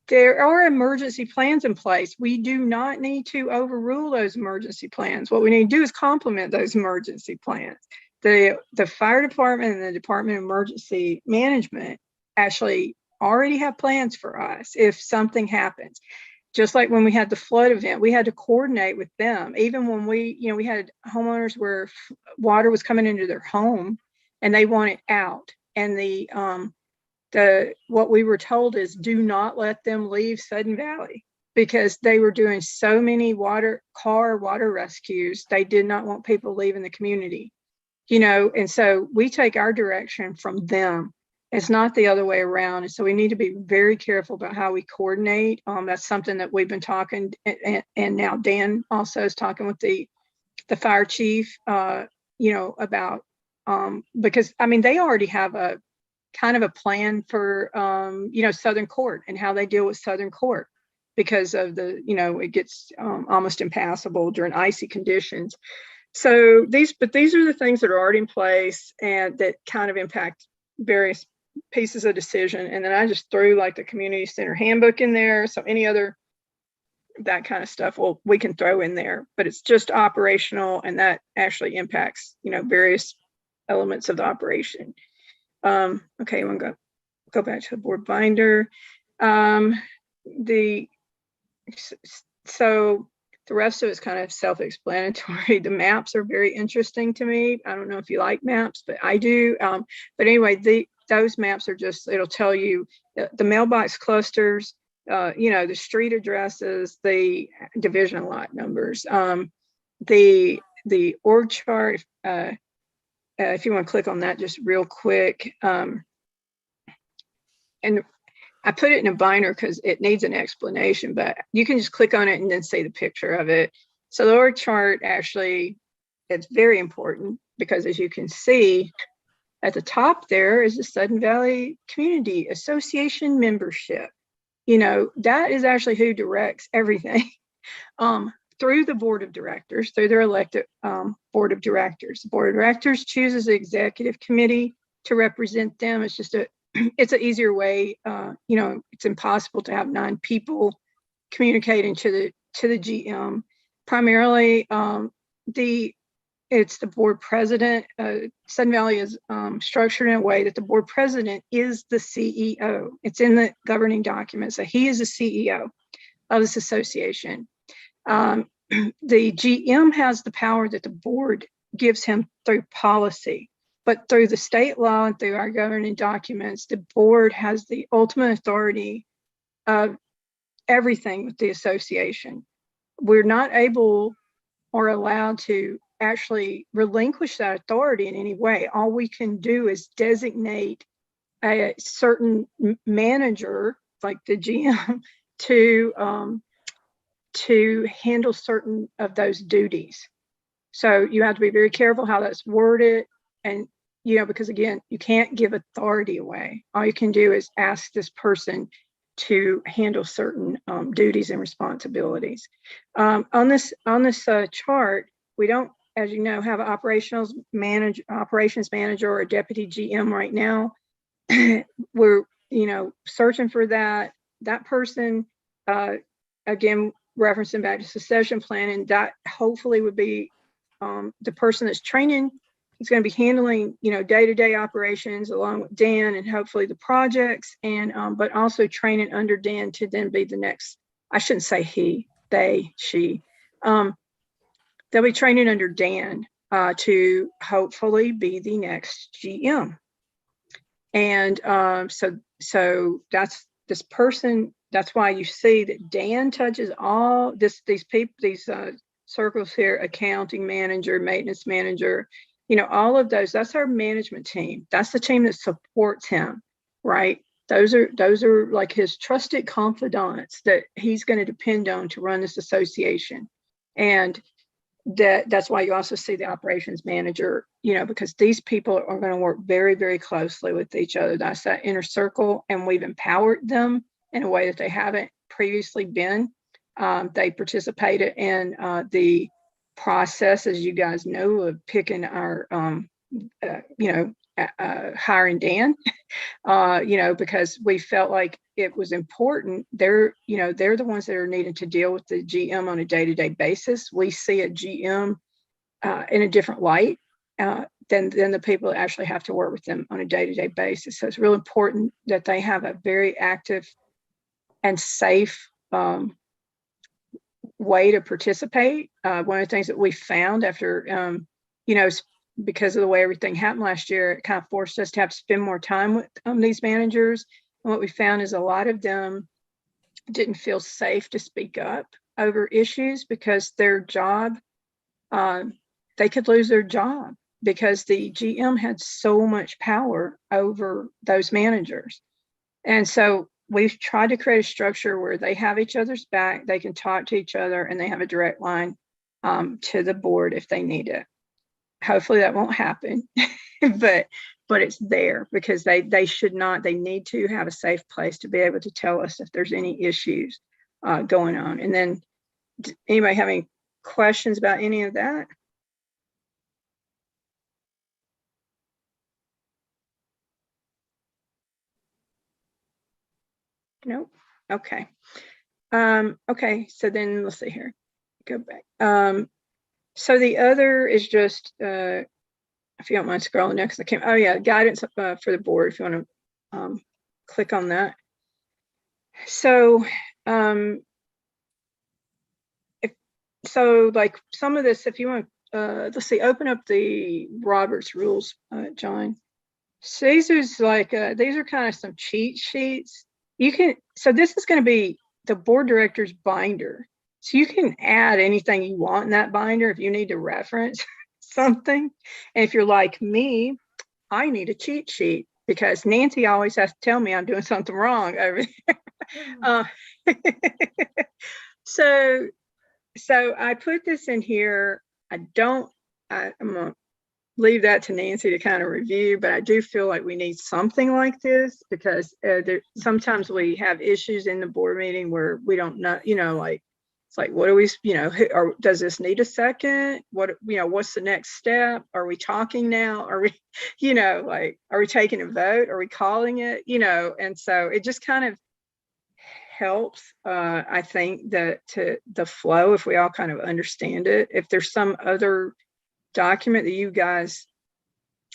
there are emergency plans in place. We do not need to overrule those emergency plans. What we need to do is complement those emergency plans. the fire department and the Department of Emergency Management actually already have plans for us if something happens. Just like when we had the flood event, we had to coordinate with them. Even when we had homeowners where water was coming into their home and they want it out. And what we were told is do not let them leave Sudden Valley, because they were doing so many water rescues. They did not want people leaving the community, and so we take our direction from them. It's not the other way around. And so we need to be very careful about how we coordinate. That's something that we've been talking, and now Dan also is talking with the fire chief, about, because they already have a kind of a plan for, Southern Court and how they deal with Southern Court because of it gets almost impassable during icy conditions. So these are the things that are already in place and that kind of impact various pieces of decision. And then I just threw like the community center handbook in there. So any other that kind of stuff, we can throw in there, but it's just operational, and that actually impacts, various elements of the operation. Okay, I'm gonna go back to the board binder. So the rest of it's kind of self-explanatory. The maps are very interesting to me. I don't know if you like maps, but I do. But anyway, those maps are just, it'll tell you the mailbox clusters, the street addresses, the division lot numbers, the org chart. If you want to click on that just real quick. And I put it in a binder because it needs an explanation, but you can just click on it and then see the picture of it. So the org chart actually, it's very important because as you can see at the top there is the Sudden Valley Community Association membership. That is actually who directs everything through the board of directors, through their elected board of directors. The board of directors chooses the executive committee to represent them. It's just it's an easier way. It's impossible to have 9 people communicating to the GM. Primarily, it's the board president. Sudden Valley is structured in a way that the board president is the CEO. It's in the governing document. So he is the CEO of this association. The GM has the power that the board gives him through policy, but through the state law and through our governing documents, the board has the ultimate authority of everything with the association. We're not able or allowed to actually relinquish that authority in any way. All we can do is designate a certain manager, like the GM, to handle certain of those duties. So you have to be very careful how that's worded, and because again, you can't give authority away. All you can do is ask this person to handle certain duties and responsibilities. On this chart, we don't, as you know, have an operations manager or a deputy GM right now. We're searching for that person. Again, referencing back to succession planning, that hopefully would be the person that's training. He's going to be handling, day-to-day operations along with Dan and hopefully the projects, and but also training under Dan to then be the next. I shouldn't say he, they, she. They'll be training under Dan to hopefully be the next GM. And so that's this person. That's why you see that Dan touches all these people, these circles here: accounting manager, maintenance manager. All of those. That's our management team. That's the team that supports him, right? Those are like his trusted confidants that he's going to depend on to run this association. And that's why you also see the operations manager, because these people are going to work very, very closely with each other. That's that inner circle, and we've empowered them in a way that they haven't previously been. They participated in the process, as you guys know, of picking our, hiring Dan, because we felt like it was important. They're the ones that are needed to deal with the GM on a day-to-day basis. We see a GM in a different light than the people that actually have to work with them on a day-to-day basis. So it's real important that they have a very active and safe way to participate. One of the things that we found after, because of the way everything happened last year, it kind of forced us to have to spend more time with these managers. And what we found is a lot of them didn't feel safe to speak up over issues because their job, they could lose their job because the GM had so much power over those managers. And so we've tried to create a structure where they have each other's back, they can talk to each other, and they have a direct line to the board if they need it. Hopefully that won't happen, but it's there because they need to have a safe place to be able to tell us if there's any issues going on. And then anybody have any questions about any of that? Nope. Okay. Okay. So then let's see here. Go back. So the other is just, if you don't mind scrolling next, oh yeah, guidance for the board. If you want to click on that. So, like some of this, if you want, let's see, open up the Roberts rules, John. So these are kind of some cheat sheets. So this is going to be the board director's binder. So you can add anything you want in that binder if you need to reference something. And if you're like me, I need a cheat sheet because Nancy always has to tell me I'm doing something wrong over there. So I put this in here. I'm going to leave that to Nancy to kind of review, but I do feel like we need something like this because sometimes we have issues in the board meeting where we don't know, like, it's like, what do we, does this need a second? What's the next step? Are we talking now? Are we, are we taking a vote? Are we calling it? And so it just kind of helps, I think, to the flow if we all kind of understand it. If there's some other document that you guys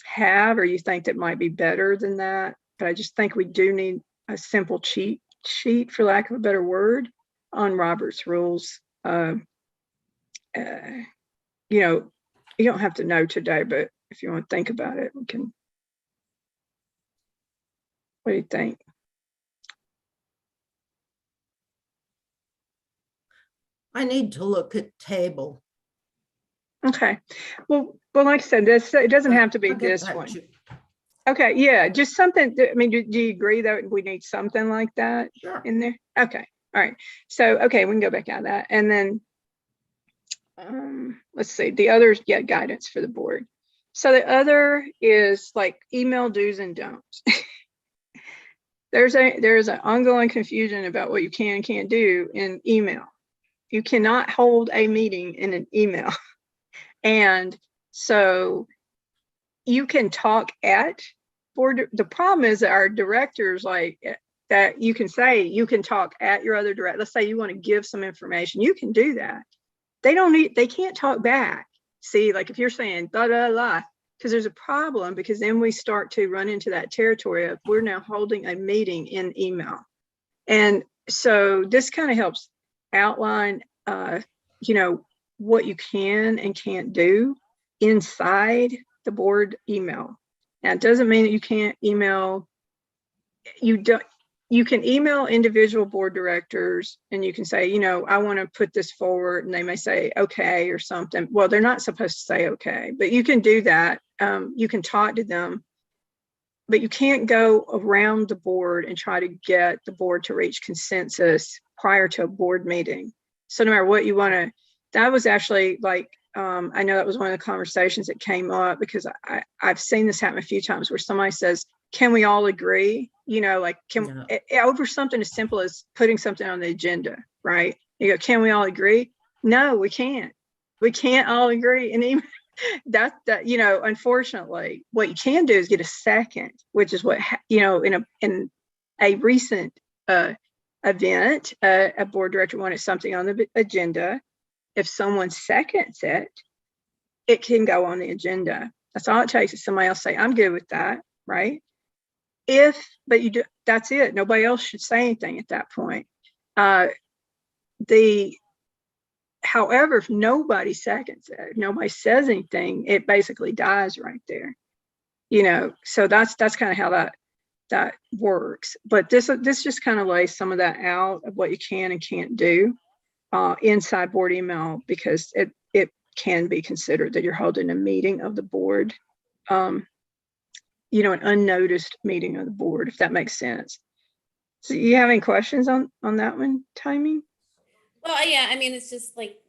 have or you think that might be better than that, but I just think we do need a simple cheat sheet, for lack of a better word, on Robert's rules. You don't have to know today, but if you want to think about it, we can. What do you think? I need to look at table. Okay. Well, like I said, it doesn't have to be this one. Okay. Yeah. Just something. I mean, do you agree that we need something like that in there? Okay. All right. So, okay, we can go back out of that. And then let's see, the others get guidance for the board. So the other is like email do's and don'ts. There's an ongoing confusion about what you can and can't do in email. You cannot hold a meeting in an email. And so you can talk at board. The problem is that our directors, like that, you can say you can talk at your other director. Let's say you want to give some information, you can do that. They can't talk back. See, like if you're saying blah, blah, blah, because there's a problem, because then we start to run into that territory of we're now holding a meeting in email. And so this kind of helps outline, what you can and can't do inside the board email. Now, it doesn't mean that you can't email. You can email individual board directors and you can say, I want to put this forward, and they may say, okay, or something. Well, they're not supposed to say okay, but you can do that. You can talk to them, but you can't go around the board and try to get the board to reach consensus prior to a board meeting. So no matter what you want to, that was actually like, I know that was one of the conversations that came up because I've seen this happen a few times where somebody says, can we all agree? Over something as simple as putting something on the agenda, right? You go, can we all agree? No, we can't. We can't all agree. And even that, unfortunately, what you can do is get a second, which is what, in a recent event, a board director wanted something on the agenda. If someone seconds it, it can go on the agenda. That's all it takes is somebody else say, I'm good with that, right? But you do, that's it. Nobody else should say anything at that point. However, if nobody seconds it, if nobody says anything, it basically dies right there. So that's kind of how that works. But this just kind of lays some of that out of what you can and can't do inside board email, because it can be considered that you're holding a meeting of the board, an unnoticed meeting of the board, if that makes sense. So you have any questions on that one, Tammy? Well, yeah, I mean, it's just like,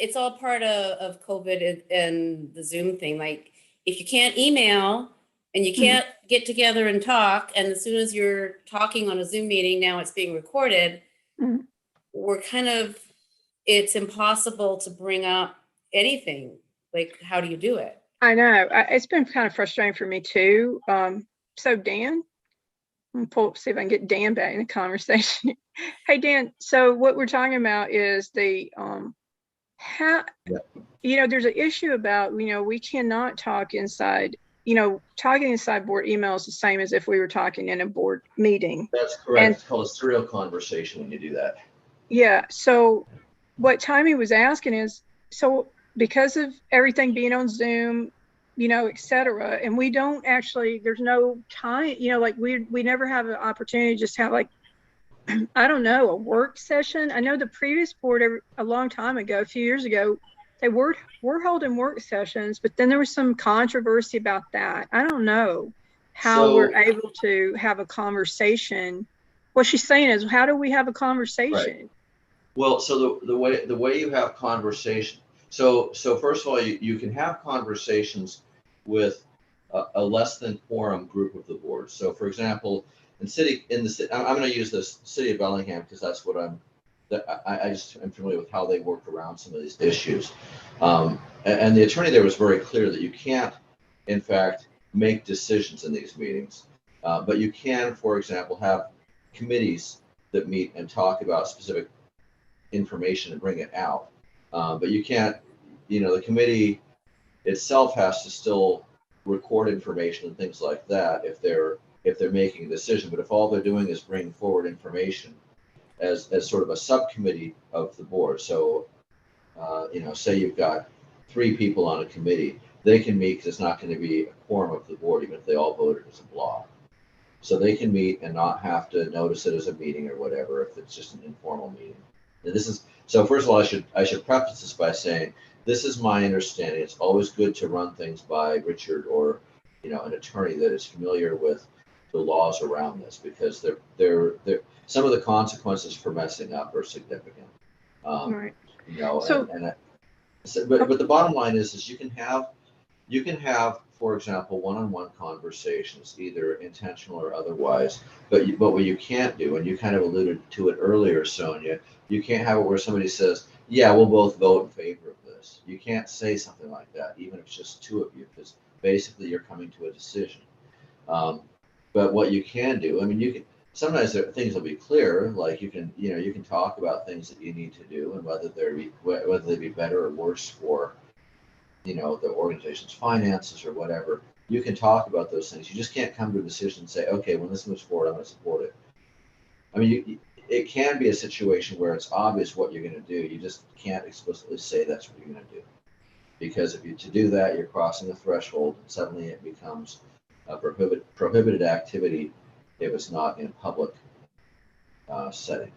it's all part of COVID and the Zoom thing. Like, if you can't email and you can't get together and talk, and as soon as you're talking on a Zoom meeting, now it's being recorded, it's impossible to bring up anything. Like, how do you do it? I know. It's been kind of frustrating for me too. So Dan, I'm gonna see if I can get Dan back in the conversation. Hey, Dan, so what we're talking about is there's an issue about, we cannot talk inside, talking inside board email is the same as if we were talking in a board meeting. That's correct. It's called a serial conversation when you do that. Yeah. So what Tammy was asking is, so because of everything being on Zoom, et cetera, and we don't actually, there's no time, like we never have an opportunity to just have like, I don't know, a work session. I know the previous board a long time ago, a few years ago, they were holding work sessions, but then there was some controversy about that. I don't know how we're able to have a conversation. What she's saying is, how do we have a conversation? Right. Well, so the way you have conversation. So first of all, you can have conversations with a less than quorum group of the board. So for example, I'm going to use this city of Bellingham because that's what I'm familiar with how they work around some of these issues. And the attorney there was very clear that you can't, in fact, make decisions in these meetings. But you can, for example, have committees that meet and talk about specific information and bring it out. But you can't, the committee itself has to still record information and things like that if they're making a decision. But if all they're doing is bringing forward information as sort of a subcommittee of the board. So, say you've got 3 people on a committee, they can meet because it's not going to be a quorum of the board, even if they all voted as a block. So they can meet and not have to notice it as a meeting or whatever if it's just an informal meeting. And so first of all, I should preface this by saying this is my understanding. It's always good to run things by Richard or an attorney that is familiar with the laws around this, because they're some of the consequences for messing up are significant. Right. But the bottom line is you can have, for example, one-on-one conversations, either intentional or otherwise. But what you can't do, and you kind of alluded to it earlier, Sonia, you can't have it where somebody says, "Yeah, we'll both vote in favor of this." You can't say something like that, even if it's just 2 of you, because basically you're coming to a decision. But what you can do, I mean, you can sometimes things will be clear, like you can talk about things that you need to do and whether they be better or worse for the organization's finances or whatever. You can talk about those things. You just can't come to a decision and say, okay, when this moves forward, I'm going to support it. I mean, it can be a situation where it's obvious what you're going to do. You just can't explicitly say that's what you're going to do, because to do that, you're crossing the threshold, and suddenly it becomes a prohibited activity if it's not in a public setting.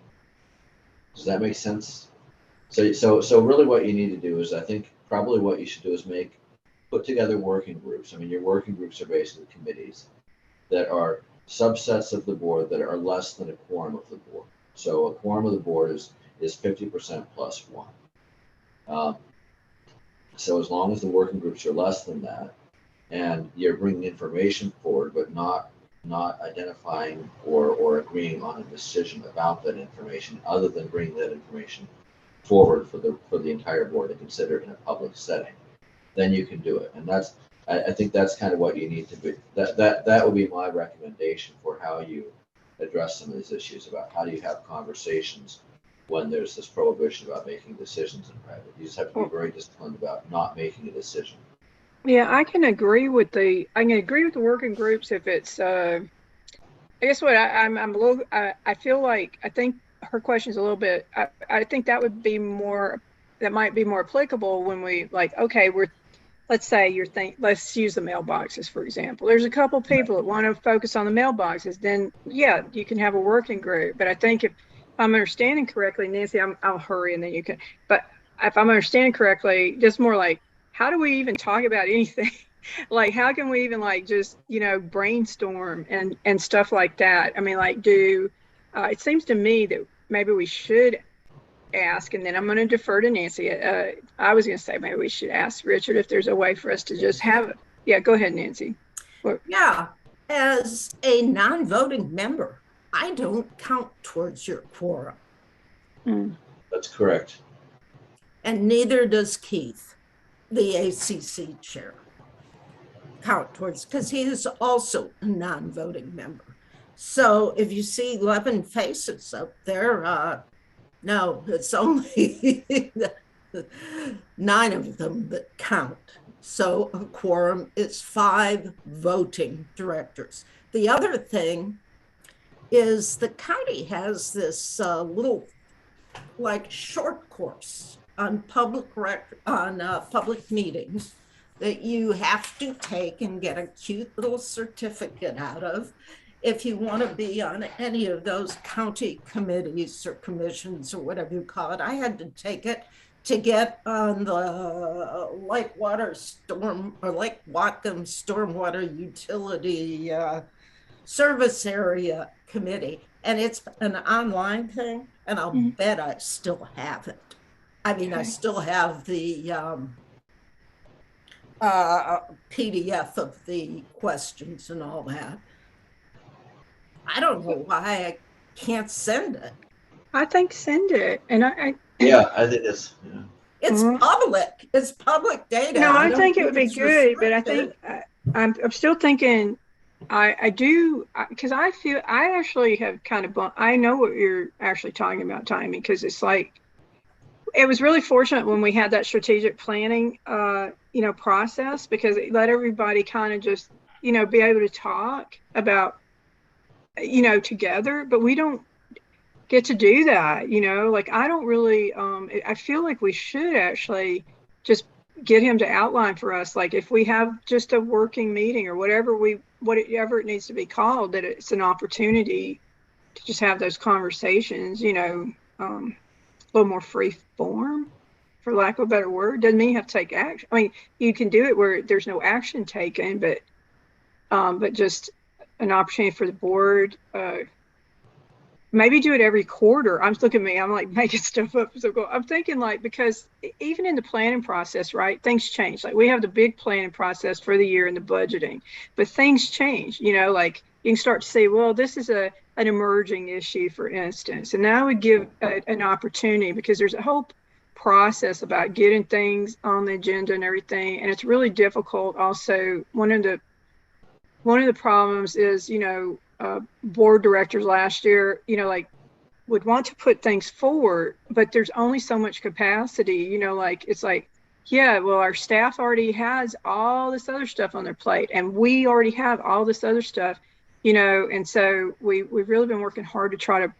Does that make sense? So really what you need to do is, I think probably what you should do is put together working groups. I mean, your working groups are basically committees that are subsets of the board that are less than a quorum of the board. So a quorum of the board is 50% plus 1. So as long as the working groups are less than that, and you're bringing information forward, but not identifying or agreeing on a decision about that information, other than bringing that information forward for the entire board to consider in a public setting, then you can do it. And I think that's kind of what you need to be. That would be my recommendation for how you address some of these issues about how do you have conversations when there's this prohibition about making decisions in private. You just have to be very disciplined about not making a decision. Yeah, I can agree with the working groups if it's I guess what I'm a little I feel like I think her question is a little bit I think that would be more that might be more applicable when we like okay we're let's say let's use the mailboxes for example. There's a couple people that want to focus on the mailboxes, then yeah, you can have a working group. But I think if I'm understanding correctly, Nancy, I'll hurry and then you can. But if I'm understanding correctly, just more like how do we even talk about anything? Like how can we even like just brainstorm and stuff like that? I mean, like do it seems to me that maybe we should ask, and then I'm going to defer to Nancy. I was going to say maybe we should ask Richard if there's a way for us to just have it. Yeah, go ahead, Nancy. Yeah, as a non-voting member, I don't count towards your quorum. That's correct. And neither does Keith, the ACC chair, count towards, because he is also a non-voting member. So if you see 11 faces up there, no, it's only 9 of them that count. So a quorum is 5 voting directors. The other thing is the county has this little like short course on public meetings that you have to take and get a cute little certificate out of if you want to be on any of those county committees or commissions or whatever you call it. I had to take it to get on the Lake Whatcom Stormwater Utility Service Area Committee. And it's an online thing, and I'll bet I still have it. I mean, I still have the PDF of the questions and all that. I don't know why I can't send it. I think send it, and Yeah, I think it's. Yeah. It's public. It's public data. No, I think it would be good, but I think I'm still thinking. I do because I feel I actually have kind of I know what you're actually talking about, timing, because it's like it was really fortunate when we had that strategic planning process, because it let everybody kind of just be able to talk about together, but we don't get to do that, like I don't really I feel like we should actually just get him to outline for us, like if we have just a working meeting or whatever it needs to be called, that it's an opportunity to just have those conversations, a little more free form, for lack of a better word. Doesn't mean you have to take action. I mean, you can do it where there's no action taken, but just an opportunity for the board. Maybe do it every quarter. I'm looking at me, I'm like making stuff up. So I'm thinking like, because even in the planning process, right, things change. Like we have the big planning process for the year and the budgeting, but things change, like you can start to say, well, this is an emerging issue, for instance. And now we give an opportunity, because there's a whole process about getting things on the agenda and everything. And it's really difficult. Also, one of the problems is, board directors last year, like would want to put things forward, but there's only so much capacity, like it's like, yeah, well, our staff already has all this other stuff on their plate, and we already have all this other stuff, and so we've really been working hard to try to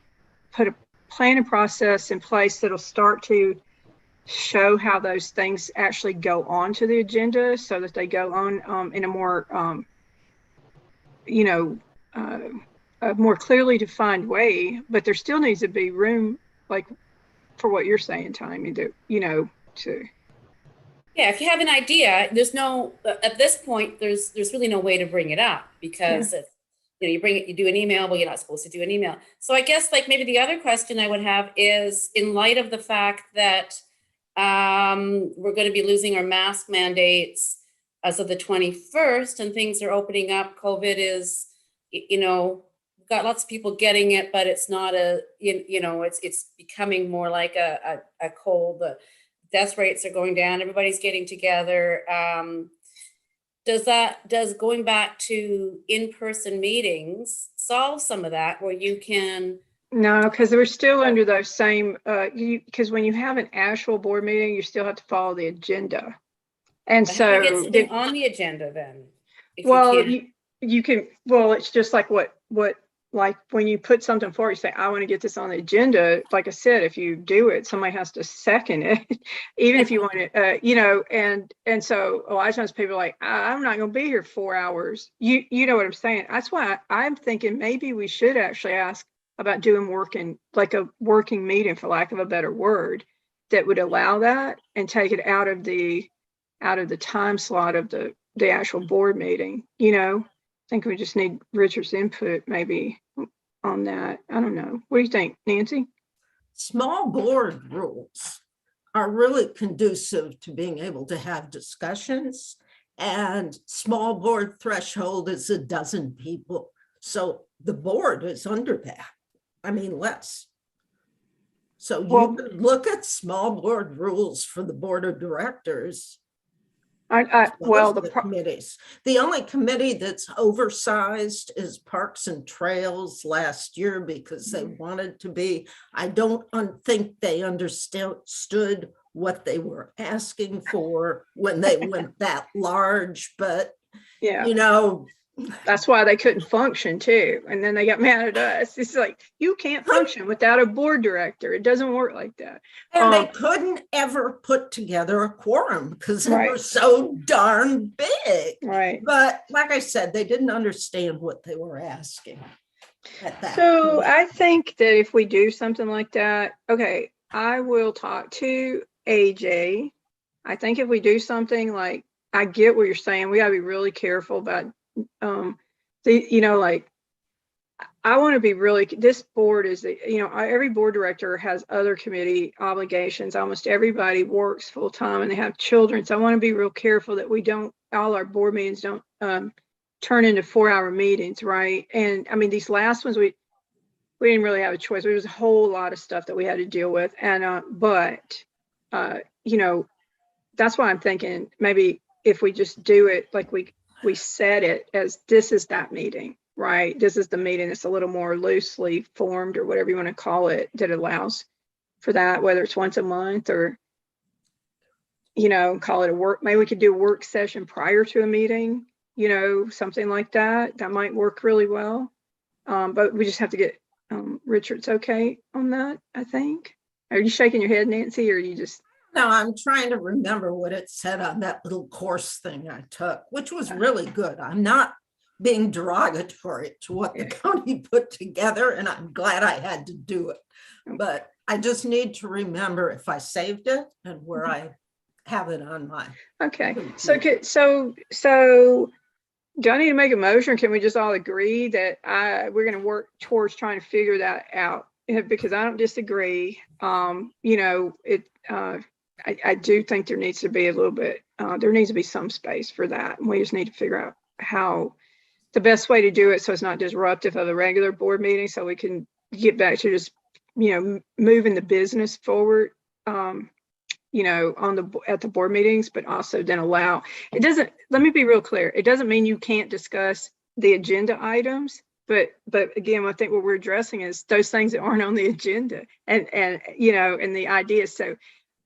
put a planning process in place that'll start to show how those things actually go onto the agenda, so that they go on in a more a more clearly defined way. But there still needs to be room, like for what you're saying, Tommy, that to. Yeah, if you have an idea, there's no at this point. There's really no way to bring it up, because you bring it, you do an email. Well, you're not supposed to do an email. So I guess like maybe the other question I would have is, in light of the fact that we're going to be losing our mask mandates as of the 21st, and things are opening up. COVID is, we've got lots of people getting it, but it's not it's becoming more like a cold. The death rates are going down. Everybody's getting together. Does going back to in-person meetings solve some of that, where you can? No, because we're still under those same, because when you have an actual board meeting, you still have to follow the agenda. And But how do you get so, something on the agenda then? If well, can't- you can, well, it's just like like when you put something forward, you say, I want to get this on the agenda. Like I said, if you do it, somebody has to second it, even if you want it, you know, and so a lot of times people are like, I'm not going to be here 4 hours. You know what I'm saying? That's why I'm thinking maybe we should actually ask about doing like a working meeting, for lack of a better word, that would allow that and take it out of the time slot of the actual board meeting, you know. I think we just need Richard's input maybe on that. I don't know. What do you think, Nancy? Small board rules are really conducive to being able to have discussions, and small board threshold is 12 people. So the board is under that. I mean, less. So you Well, could look at small board rules for the board of directors. Well, The committees. The only committee that's oversized is Parks and Trails last year because they wanted to be. I don't think they understood what they were asking for when they went that large, but yeah, you know, that's why they couldn't function too. And then they got mad at us. It's like, you can't function without a board director. It doesn't work like that. and they couldn't ever put together a quorum because they were Right. so darn big. Right. But like I said, they didn't understand what they were asking at that So point. I think that if we do something like that, okay, I will talk to AJ. I think if we do something like, I get what you're saying, we gotta be really careful about, you know, like, I want to be really, this board is, you know, every board director has other committee obligations. Almost everybody works full time and they have children. So I want to be real careful that we don't, all our board meetings don't turn into 4-hour meetings, right? And I mean, these last ones, we didn't really have a choice. There was a whole lot of stuff that we had to deal with. And, you know, that's why I'm thinking maybe if we just do it, like we set it as this is that meeting, right? This is the meeting that's a little more loosely formed or whatever you want to call it, that allows for that, whether it's once a month or, you know, call it a work, maybe we could do a work session prior to a meeting, you know, something like that. That might work really well. But we just have to get Richard's okay on that, I think. Are you shaking your head, Nancy, or are you just? No, I'm trying to remember what it said on that little course thing I took, which was really good. I'm not being derogatory to what the county put together, and I'm glad I had to do it. But I just need to remember if I saved it and where I have it on my. Okay, so do I need to make a motion, or can we just all agree that we're going to work towards trying to figure that out? Because I don't disagree. You know, I do think there needs to be a little bit, there needs to be some space for that. And we just need to figure out how the best way to do it so it's not disruptive of a regular board meeting, so we can get back to just, you know, moving the business forward, you know, at the board meetings, but also then allow, it doesn't, let me be real clear. It doesn't mean you can't discuss the agenda items, but again, I think what we're addressing is those things that aren't on the agenda and, you know, and the ideas. So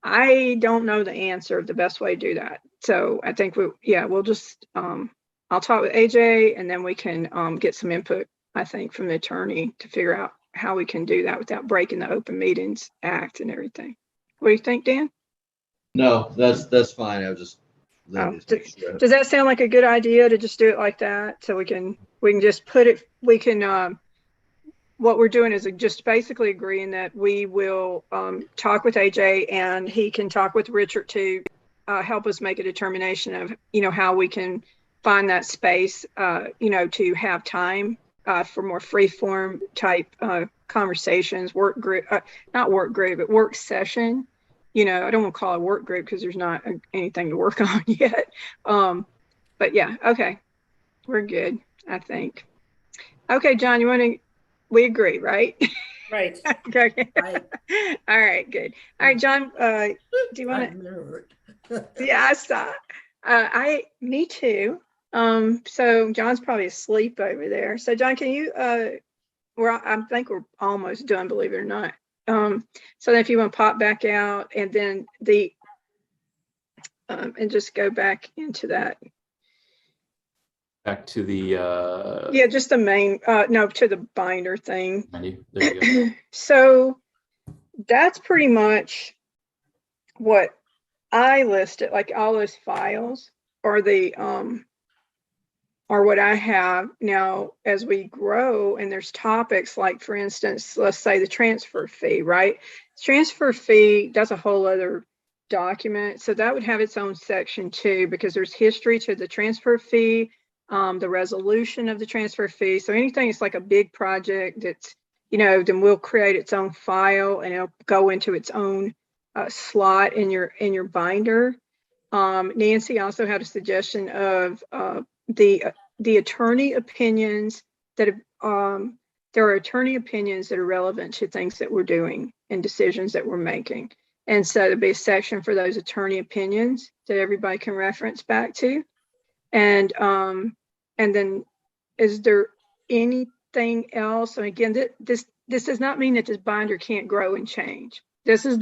I don't know the answer of the best way to do that. So I think we'll just, I'll talk with AJ and then we can get some input, I think, from the attorney to figure out how we can do that without breaking the Open Meetings Act and everything. What do you think, Dan? No, that's fine. I was just. Does that sound like a good idea to just do it like that? So we can just put it, what we're doing is just basically agreeing that we will talk with AJ and he can talk with Richard to help us make a determination of, you know, how we can find that space, you know, to have time for more free form type conversations, work group, not work group, but work session. You know, I don't want to call it a work group because there's not anything to work on yet. But yeah, okay. We're good, I think. Okay, John, we agree, right? Right. Okay. Right. All right, good. All right, John, do you want to? Yeah, I saw. Me too. So John's probably asleep over there. So John, can you, I think we're almost done, believe it or not. So then if you want to pop back out and then and just go back into that. Back to the Yeah, just the main, no, to the binder thing. menu. There you go. So that's pretty much what I listed, like all those files are the, are what I have. Now, as we grow and there's topics like, for instance, let's say the transfer fee, right? Transfer fee, that's a whole other document. So that would have its own section too, because there's history to the transfer fee, the resolution of the transfer fee. So anything that's like a big project that's, then we'll create its own file and it'll go into its own slot in your binder. Nancy also had a suggestion of the attorney opinions that have, there are attorney opinions that are relevant to things that we're doing and decisions that we're making. And so there'll be a section for those attorney opinions that everybody can reference back to. And then is there anything else? And again, this does not mean that this binder can't grow and change. This is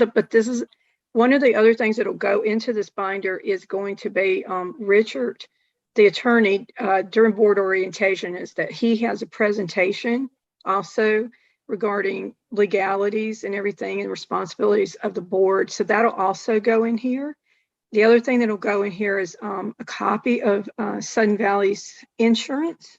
one of the other things that'll go into this binder is going to be Richard, the attorney, during board orientation, is that he has a presentation also regarding legalities and everything and responsibilities of the board. So that'll also go in here. The other thing that'll go in here is a copy of Sudden Valley's insurance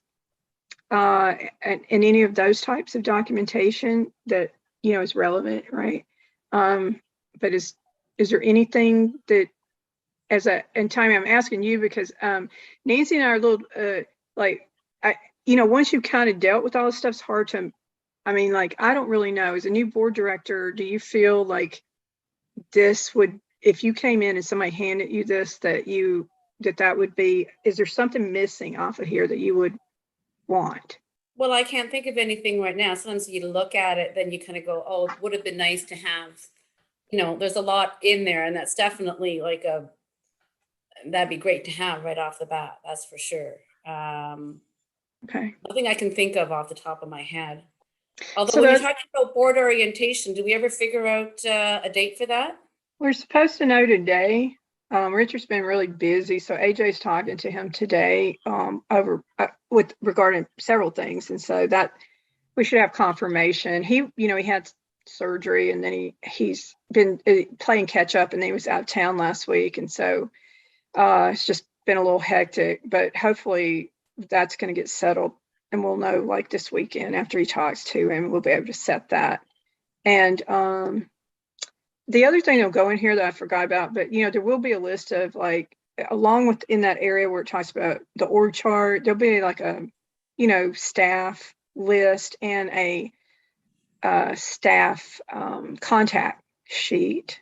and any of those types of documentation that, is relevant, right? But is there anything that, and Tammy, I'm asking you because Nancy and I are a little once you've kind of dealt with all this stuff, it's hard to, I don't really know. As a new board director, do you feel like this would, if you came in and somebody handed you this, that would be, is there something missing off of here that you would want? Well, I can't think of anything right now. Sometimes you look at it, then you kind of go, oh, it would have been nice to have, there's a lot in there, and that's definitely like that'd be great to have right off the bat. That's for sure. Okay. Nothing I can think of off the top of my head. Although So when you're talking about board orientation, do we ever figure out a date for that? We're supposed to know today. Richard's been really busy, so AJ's talking to him today regarding several things, and so that we should have confirmation. He had surgery, and then he's been playing catch up, and then he was out of town last week, and so it's just been a little hectic. But hopefully that's going to get settled, and we'll know like this weekend after he talks to him, we'll be able to set that. And the other thing that'll go in here that I forgot about, but there will be a list of like, along with in that area where it talks about the org chart, there'll be like a, staff list and a staff contact sheet,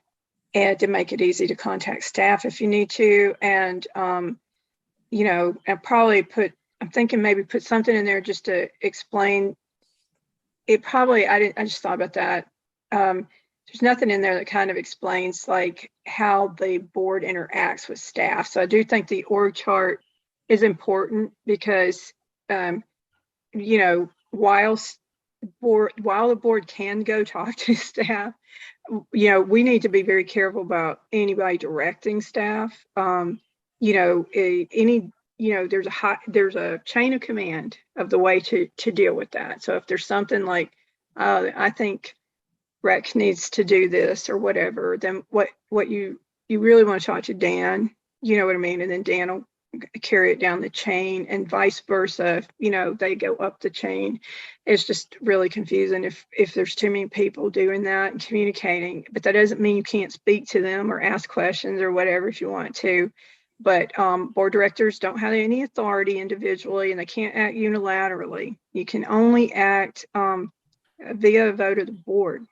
and to make it easy to contact staff if you need to. And, and probably I'm thinking maybe put something in there just to explain it. Probably, I just thought about that. There's nothing in there that kind of explains like how the board interacts with staff. So I do think the org chart is important because, while the board can go talk to staff, we need to be very careful about anybody directing staff. There's a chain of command of the way to deal with that. So if there's something like, I think Rex needs to do this or whatever, then what you really want to talk to Dan, you know what I mean? And then Dan will carry it down the chain, and vice versa. They go up the chain. It's just really confusing if there's too many people doing that and communicating, but that doesn't mean you can't speak to them or ask questions or whatever if you want to. But board directors don't have any authority individually, and they can't act unilaterally. You can only act via a vote of the board.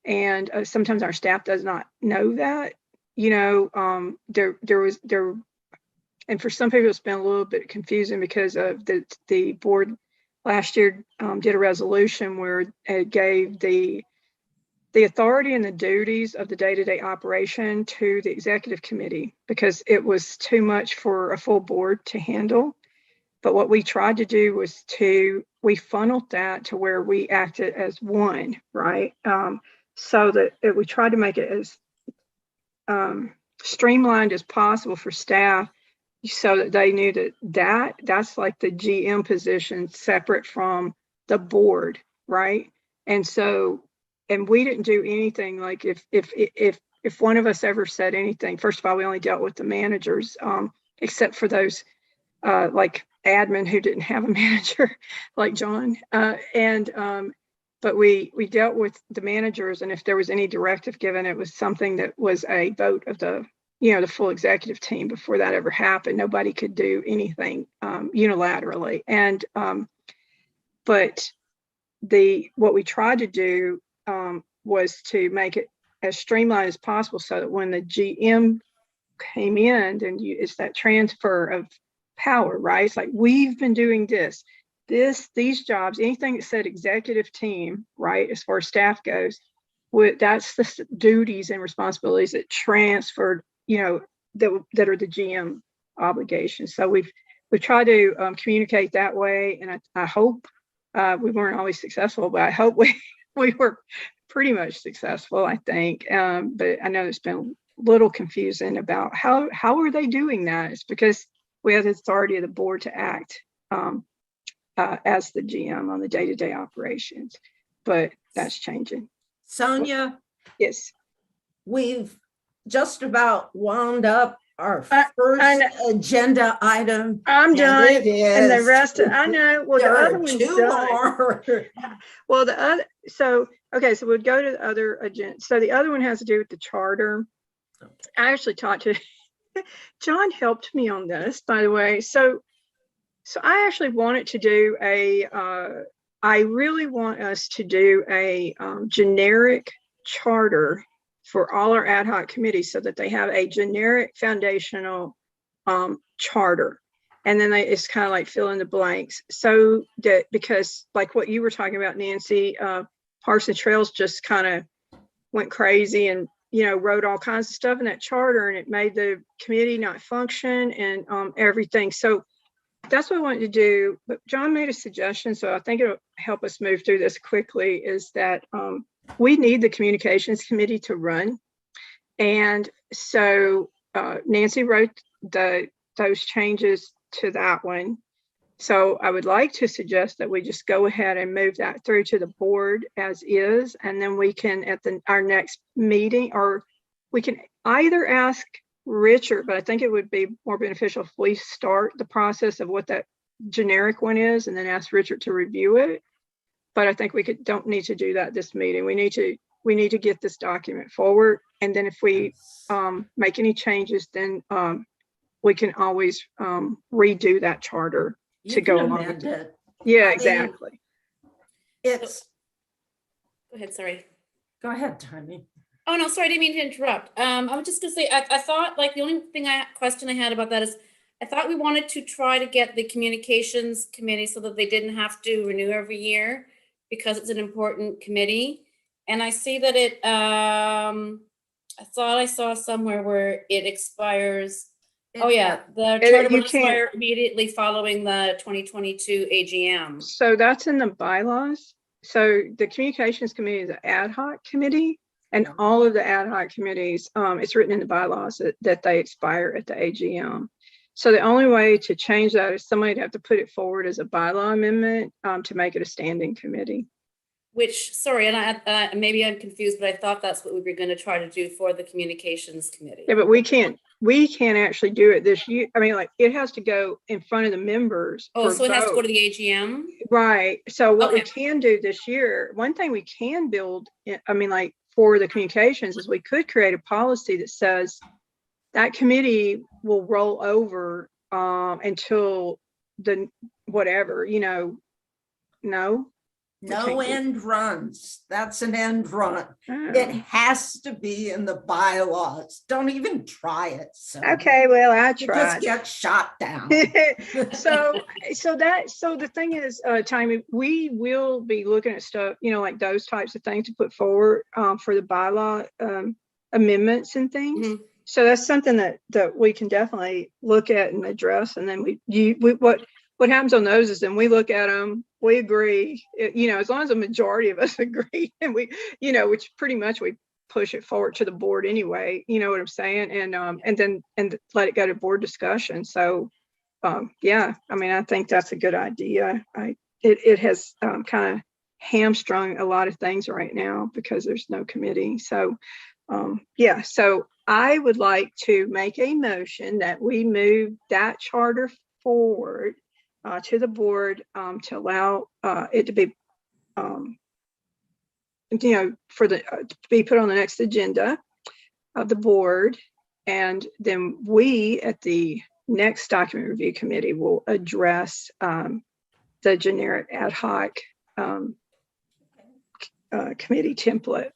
And sometimes our staff does not know that. And for some people it's been a little bit confusing because of the board last year did a resolution where it gave the authority and the duties of the day-to-day operation to the executive committee because it was too much for a full board to handle. But what we tried to do was we funneled that to where we acted as one, right? So that we tried to make it as streamlined as possible for staff so that they knew that's like the GM position separate from the board, right? And so, and we didn't do anything like if one of us ever said anything, first of all, we only dealt with the managers, except for those like admin who didn't have a manager like John. But we dealt with the managers, and if there was any directive given, it was something that was a vote of the full executive team. Before that ever happened, nobody could do anything unilaterally. And but what we tried to do was to make it as streamlined as possible, so that when the GM came in, then it's that transfer of power, right? It's like, we've been doing these jobs, anything that said executive team, right, as far as staff goes, that's the duties and responsibilities that transferred, that are the GM obligations. So we've tried to communicate that way, and I hope we weren't always successful, but I hope we were pretty much successful, I think. But I know it's been a little confusing about how are they doing that. It's because we have the authority of the board to act as the GM on the day-to-day operations, but that's changing. Sonia, Yes. we've just about wound up our first agenda item. I'm done. And it And the is. rest, I know. Well, There the other are one's two done. more. Well, the other, so we'll go to the other agenda. So the other one has to do with the charter. Okay. I actually talked to John, helped me on this, by the way. So I actually wanted to do I really want us to do a generic charter for all our ad hoc committees, so that they have a generic foundational charter. And then it's kind of like fill in the blanks. So that, because like what you were talking about, Nancy, Parks and Trails just kind of went crazy and, wrote all kinds of stuff in that charter, and it made the committee not function and everything. So that's what I wanted to do. But John made a suggestion, so I think it'll help us move through this quickly, is that we need the communications committee to run. And so Nancy wrote those changes to that one. So I would like to suggest that we just go ahead and move that through to the board as is, and then we can at our next meeting, or we can either ask Richard, but I think it would be more beneficial if we start the process of what that generic one is and then ask Richard to review it. But I think we don't need to do that this meeting. We need to get this document forward, and then if we make any changes, then we can always redo that charter to go along with it. Yeah, exactly. It's. Go ahead, sorry. Go ahead, Tony. Oh, no, sorry, I didn't mean to interrupt. I was just gonna say, I thought, like, the only question I had about that is, I thought we wanted to try to get the communications committee so that they didn't have to renew every year, because it's an important committee. And I see that I thought I saw somewhere where it expires. Oh, yeah, the charter will expire immediately following the 2022 AGM. So that's in the bylaws. So the communications committee is an ad hoc committee, and all of the ad hoc committees, it's written in the bylaws that they expire at the AGM. So the only way to change that is somebody'd have to put it forward as a bylaw amendment to make it a standing committee. Which, sorry, and maybe I'm confused, but I thought that's what we were going to try to do for the communications committee. Yeah, but we can't actually do it this year. I mean, like, it has to go in front of the members. Oh, so it has to go to the AGM? Right. So what we can do this year, one thing we can build, I mean, like, for the communications, is we could create a policy that says that committee will roll over until the whatever, No end runs. That's an end run. Oh. It has to be in the bylaws. Don't even try it. So Okay, well, I you tried. just get shot down. So the thing is, Tammy, we will be looking at stuff, like those types of things to put forward for the bylaw amendments and things. Mm-hmm. So that's something that we can definitely look at and address. And then what happens on those is then we look at them, we agree, as long as a majority of us agree, and we, which pretty much we push it forward to the board anyway, you know what I'm saying? And then let it go to board discussion. So, yeah, I mean, I think that's a good idea. It has kind of hamstrung a lot of things right now because there's no committee. So, yeah, so I would like to make a motion that we move that charter forward to the board to allow it to be, you know, for the to be put on the next agenda of the board. And then we at the next document review committee will address the generic ad hoc committee template.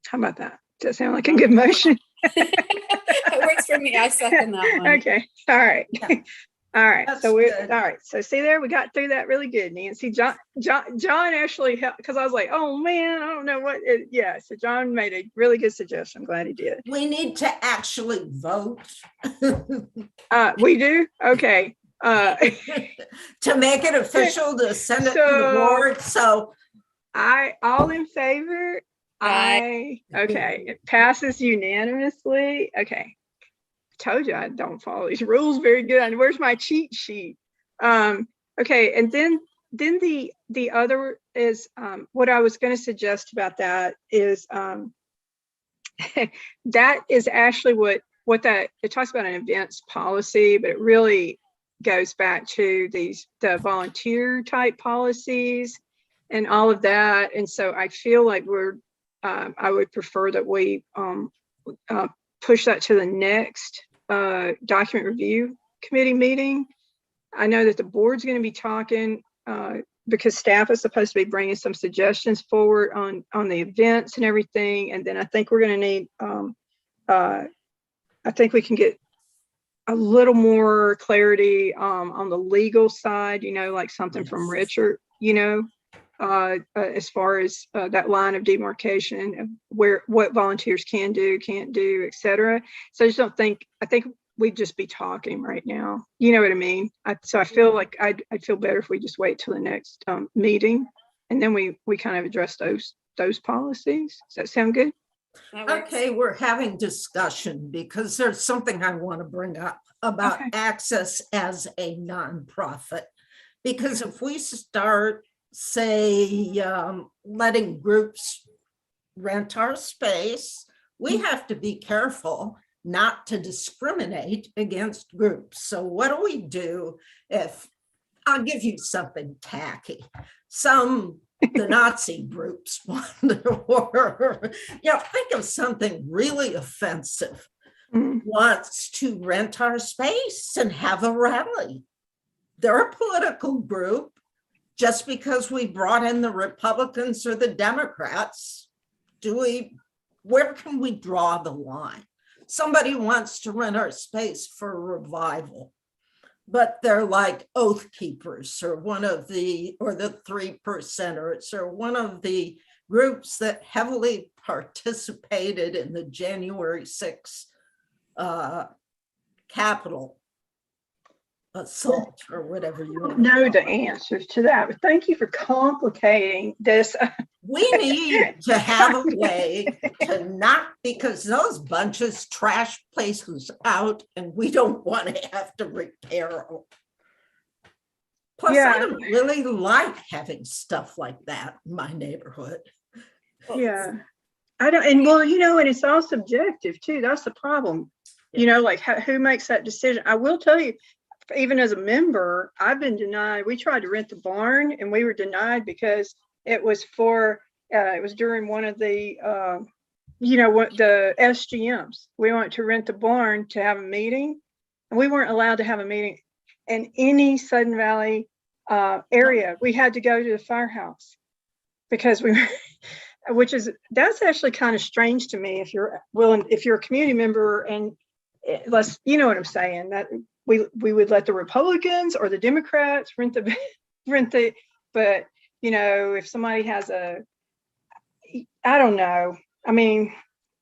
How about that? Does that sound like a good motion? It works for me. I second that one. Okay. All right. Yeah. All right. That's So we're good. all right. So see there, we got through that really good, Nancy. John actually helped because I was like, oh man, I don't know what. Yeah. So John made a really good suggestion. I'm glad he did. We need to actually vote We do. Okay. to make it official to send it to the So- board. So all in favor? Aye. Okay. It passes unanimously. Okay. Told you I don't follow these rules very good. Where's my cheat sheet? Okay. And then the other is what I was going to suggest about that is that is actually what that it talks about an events policy, but it really goes back to the volunteer type policies and all of that. And so I feel like I would prefer that we push that to the next document review committee meeting. I know that the board's going to be talking because staff is supposed to be bringing some suggestions forward on the events and everything. And then I think we're going to need, I think we can get a little more clarity on the legal side, you know, like something from Richard, you know, as far as that line of demarcation of what volunteers can do, can't do, et cetera. So I think we'd just be talking right now. You know what I mean? So I feel like I'd feel better if we just wait till the next meeting and then we kind of address those policies. Does that sound good? That works. okay, we're having discussion because there's something I want to bring up about Okay. access as a nonprofit. Because if we start, say, letting groups rent our space, we have to be careful not to discriminate against groups. So what do we do if, I'll give you something tacky, the Nazi groups want, or, you know, think of something really offensive, Mhm. wants to rent our space and have a rally. They're a political group. Just because we brought in the Republicans or the Democrats, where can we draw the line? Somebody wants to rent our space for a revival, but they're like Oath Keepers or the 3%ers or one of the groups that heavily participated in the January 6th Capitol assault or whatever you want to Know call the it. answers to that, but thank you for complicating this. We need to have a way to not, because those bunches trash places out and we don't want to have to repair them. Plus, Yeah. I don't really like having stuff like that in my neighborhood. Yeah, I don't, and well, you know, and it's all subjective too. That's the problem. You know, like who makes that decision? I will tell you, even as a member, I've been denied. We tried to rent the barn and we were denied because it was it was during one of the, the SGMs. We wanted to rent the barn to have a meeting and we weren't allowed to have a meeting in any Sudden Valley area. We had to go to the firehouse because we were, that's actually kind of strange to me if you're a community member and you know what I'm saying, that we would let the Republicans or the Democrats rent the, but you know, if somebody has I don't know. I mean,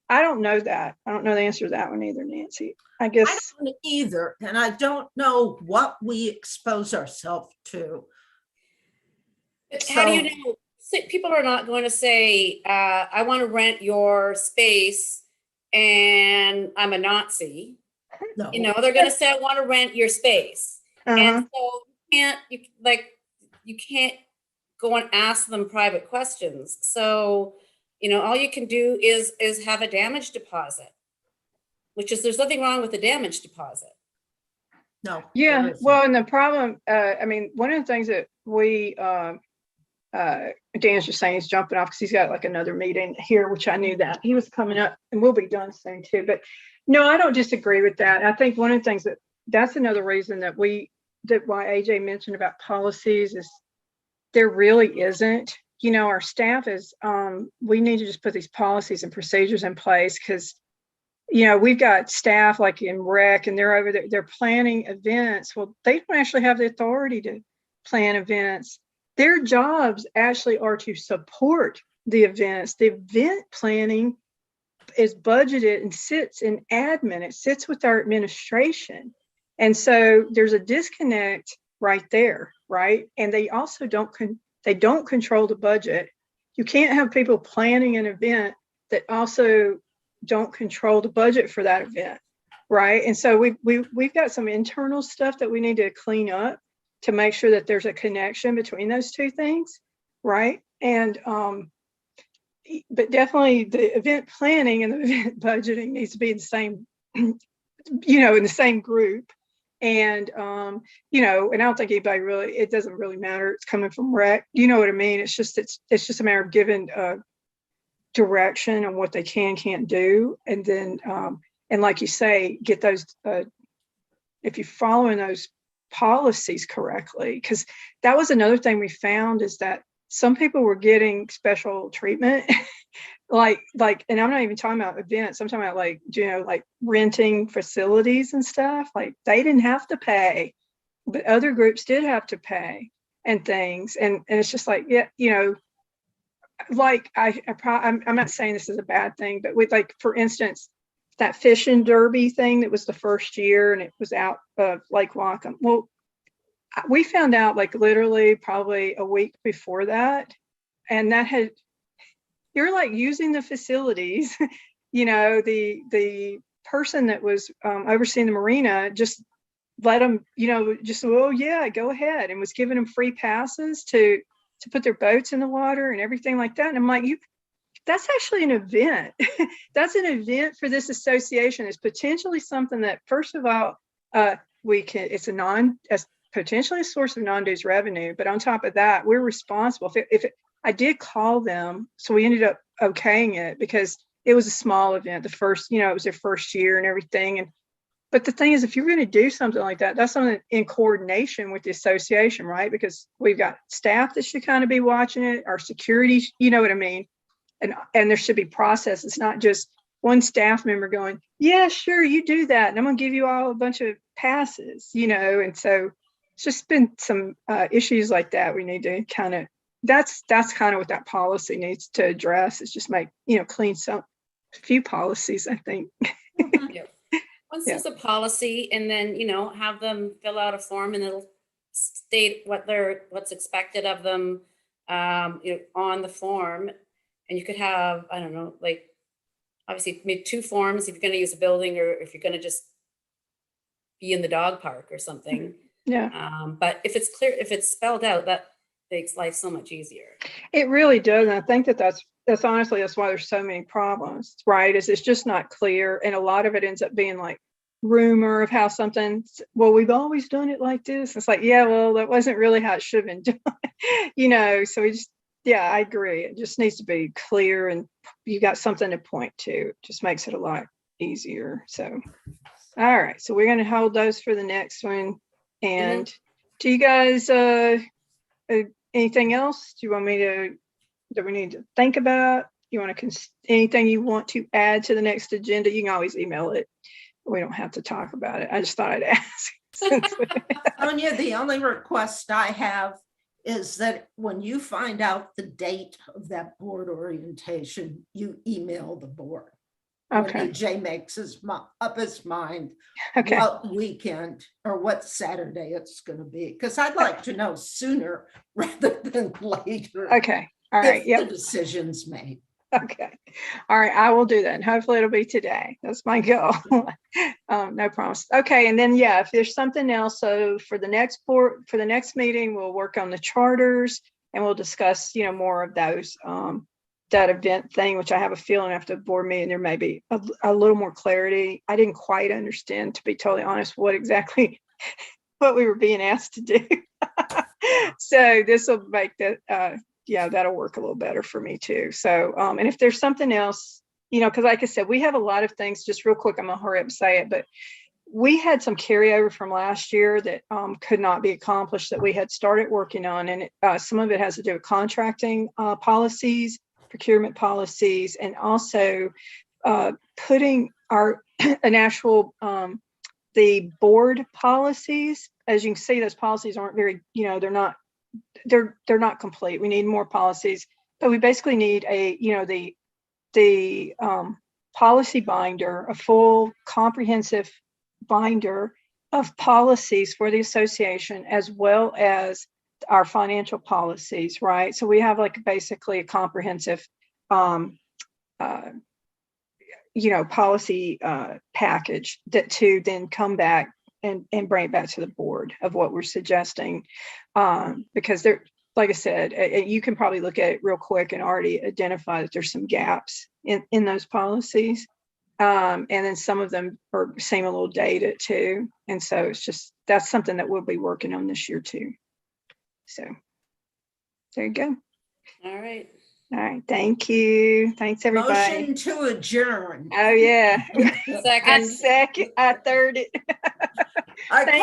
I don't know that. I don't know the answer to that one either, Nancy. I guess. I don't either, and I don't know what we expose ourselves to. But how do you know? people are not going to say, I want to rent your space and I'm a Nazi. No. You know, they're going to say, I want to rent your space. Uh-huh. And so you can't go and ask them private questions. So, you know, all you can do is have a damage deposit, which is, there's nothing wrong with the damage deposit. No. Yeah, there isn't. well, and the problem, I mean, one of the things that we, Dan's just saying he's jumping off because he's got like another meeting here, which I knew that he was coming up, and we'll be done soon too. But no, I don't disagree with that. I think one of the things that's another reason that why AJ mentioned about policies is there really isn't. You know, our staff is, we need to just put these policies and procedures in place, because you know, we've got staff like in rec, and they're over there, they're planning events. Well, they don't actually have the authority to plan events. Their jobs actually are to support the events. The event planning is budgeted and sits in admin. It sits with our administration. And so there's a disconnect right there, right? And they also don't control the budget. You can't have people planning an event that also don't control the budget for that event, right? And so we've got some internal stuff that we need to clean up to make sure that there's a connection between those two things, right? And but definitely the event planning and the event budgeting needs to be in the same, you know, in the same group. And you know, and I don't think anybody really, it doesn't really matter. It's coming from rec, you know what I mean? It's just a matter of giving direction on what they can't do, and then and like you say, get those if you're following those policies correctly, because that was another thing we found, is that some people were getting special treatment like and I'm not even talking about events, I'm talking about like, you know, like renting facilities and stuff. Like they didn't have to pay, but other groups did have to pay and things, and it's just like, yeah, you know, like I'm not saying this is a bad thing, but with, like, for instance, that fishing derby thing that was the first year, and it was out of Lake Wacom. Well, we found out like literally probably a week before that, and you're like using the facilities, you know, the person that was overseeing the marina just let them, you know, just, oh yeah, go ahead, and was giving them free passes to put their boats in the water and everything like that. And I'm like, that's actually an event. That's an event for this association. It's potentially something that, first of all, it's potentially a source of non-dues revenue. But on top of that, we're responsible. I did call them, so we ended up okaying it because it was a small event. The first, you know, it was their first year and everything. But the thing is, if you're going to do something like that, that's something in coordination with the association, right? Because we've got staff that should kind of be watching it, our security, you know what I mean? And there should be process. It's not just one staff member going, yeah, sure, you do that, and I'm going to give you all a bunch of passes, you know? And so it's just been some issues like that we need to kind of, that's kind of what that policy needs to address, is just make, you know, clean a few policies, I think. Yep. Once there's a policy, and then, you know, have them fill out a form, and it'll state what's expected of them, you know, on the form. And you could have, I don't know, like, obviously maybe 2 forms if you're going to use a building, or if you're going to just be in the dog park or something. Yeah. But if it's clear, if it's spelled out, that makes life so much easier. It really does. And I think that's honestly, that's why there's so many problems, right? Is it's just not clear. And a lot of it ends up being like rumor of how well, we've always done it like this. It's like, yeah, well, that wasn't really how it should have been done, you know? So yeah, I agree. It just needs to be clear, and you got something to point to. It just makes it a lot easier. So, all right. So we're going to hold those for the next one. And do you guys, anything else? Do you want me that we need to think about? You want anything you want to add to the next agenda? You can always email it. We don't have to talk about it. I just thought I'd ask. Sonia, the only request I have is that when you find out the date of that board orientation, you email the board. Okay. When AJ makes up his mind Okay. what weekend or what Saturday it's going to be, because I'd like to know sooner rather than later. Okay. All right, if the yep, decision's made. okay. All right, I will do that. And hopefully it'll be today. That's my goal. No promise. Okay, and then, yeah, if there's something else, so for the next meeting, we'll work on the charters and we'll discuss, more of those, that event thing, which I have a feeling after the board meeting, there may be a little more clarity. I didn't quite understand, to be totally honest, what exactly what we were being asked to do. So this will make that, that'll work a little better for me too. So, and if there's something else, because like I said, we have a lot of things, just real quick, I'm gonna hurry up and say it, but we had some carryover from last year that could not be accomplished that we had started working on. And some of it has to do with contracting policies, procurement policies, and also putting our the board policies. As you can see, those policies aren't very, they're not complete. We need more policies, but we basically need the policy binder, a full comprehensive binder of policies for the association, as well as our financial policies, right? So we have basically a comprehensive policy package that to then come back and bring it back to the board of what we're suggesting. Because there, like I said, you can probably look at it real quick and already identify that there's some gaps in those policies. And then some of them seem a little dated too. And so it's just, that's something that we'll be working on this year too. So there you go. All right. All right. Thank you. Thanks, everybody. Motion to adjourn. Oh, yeah. Second. I third it. Okay.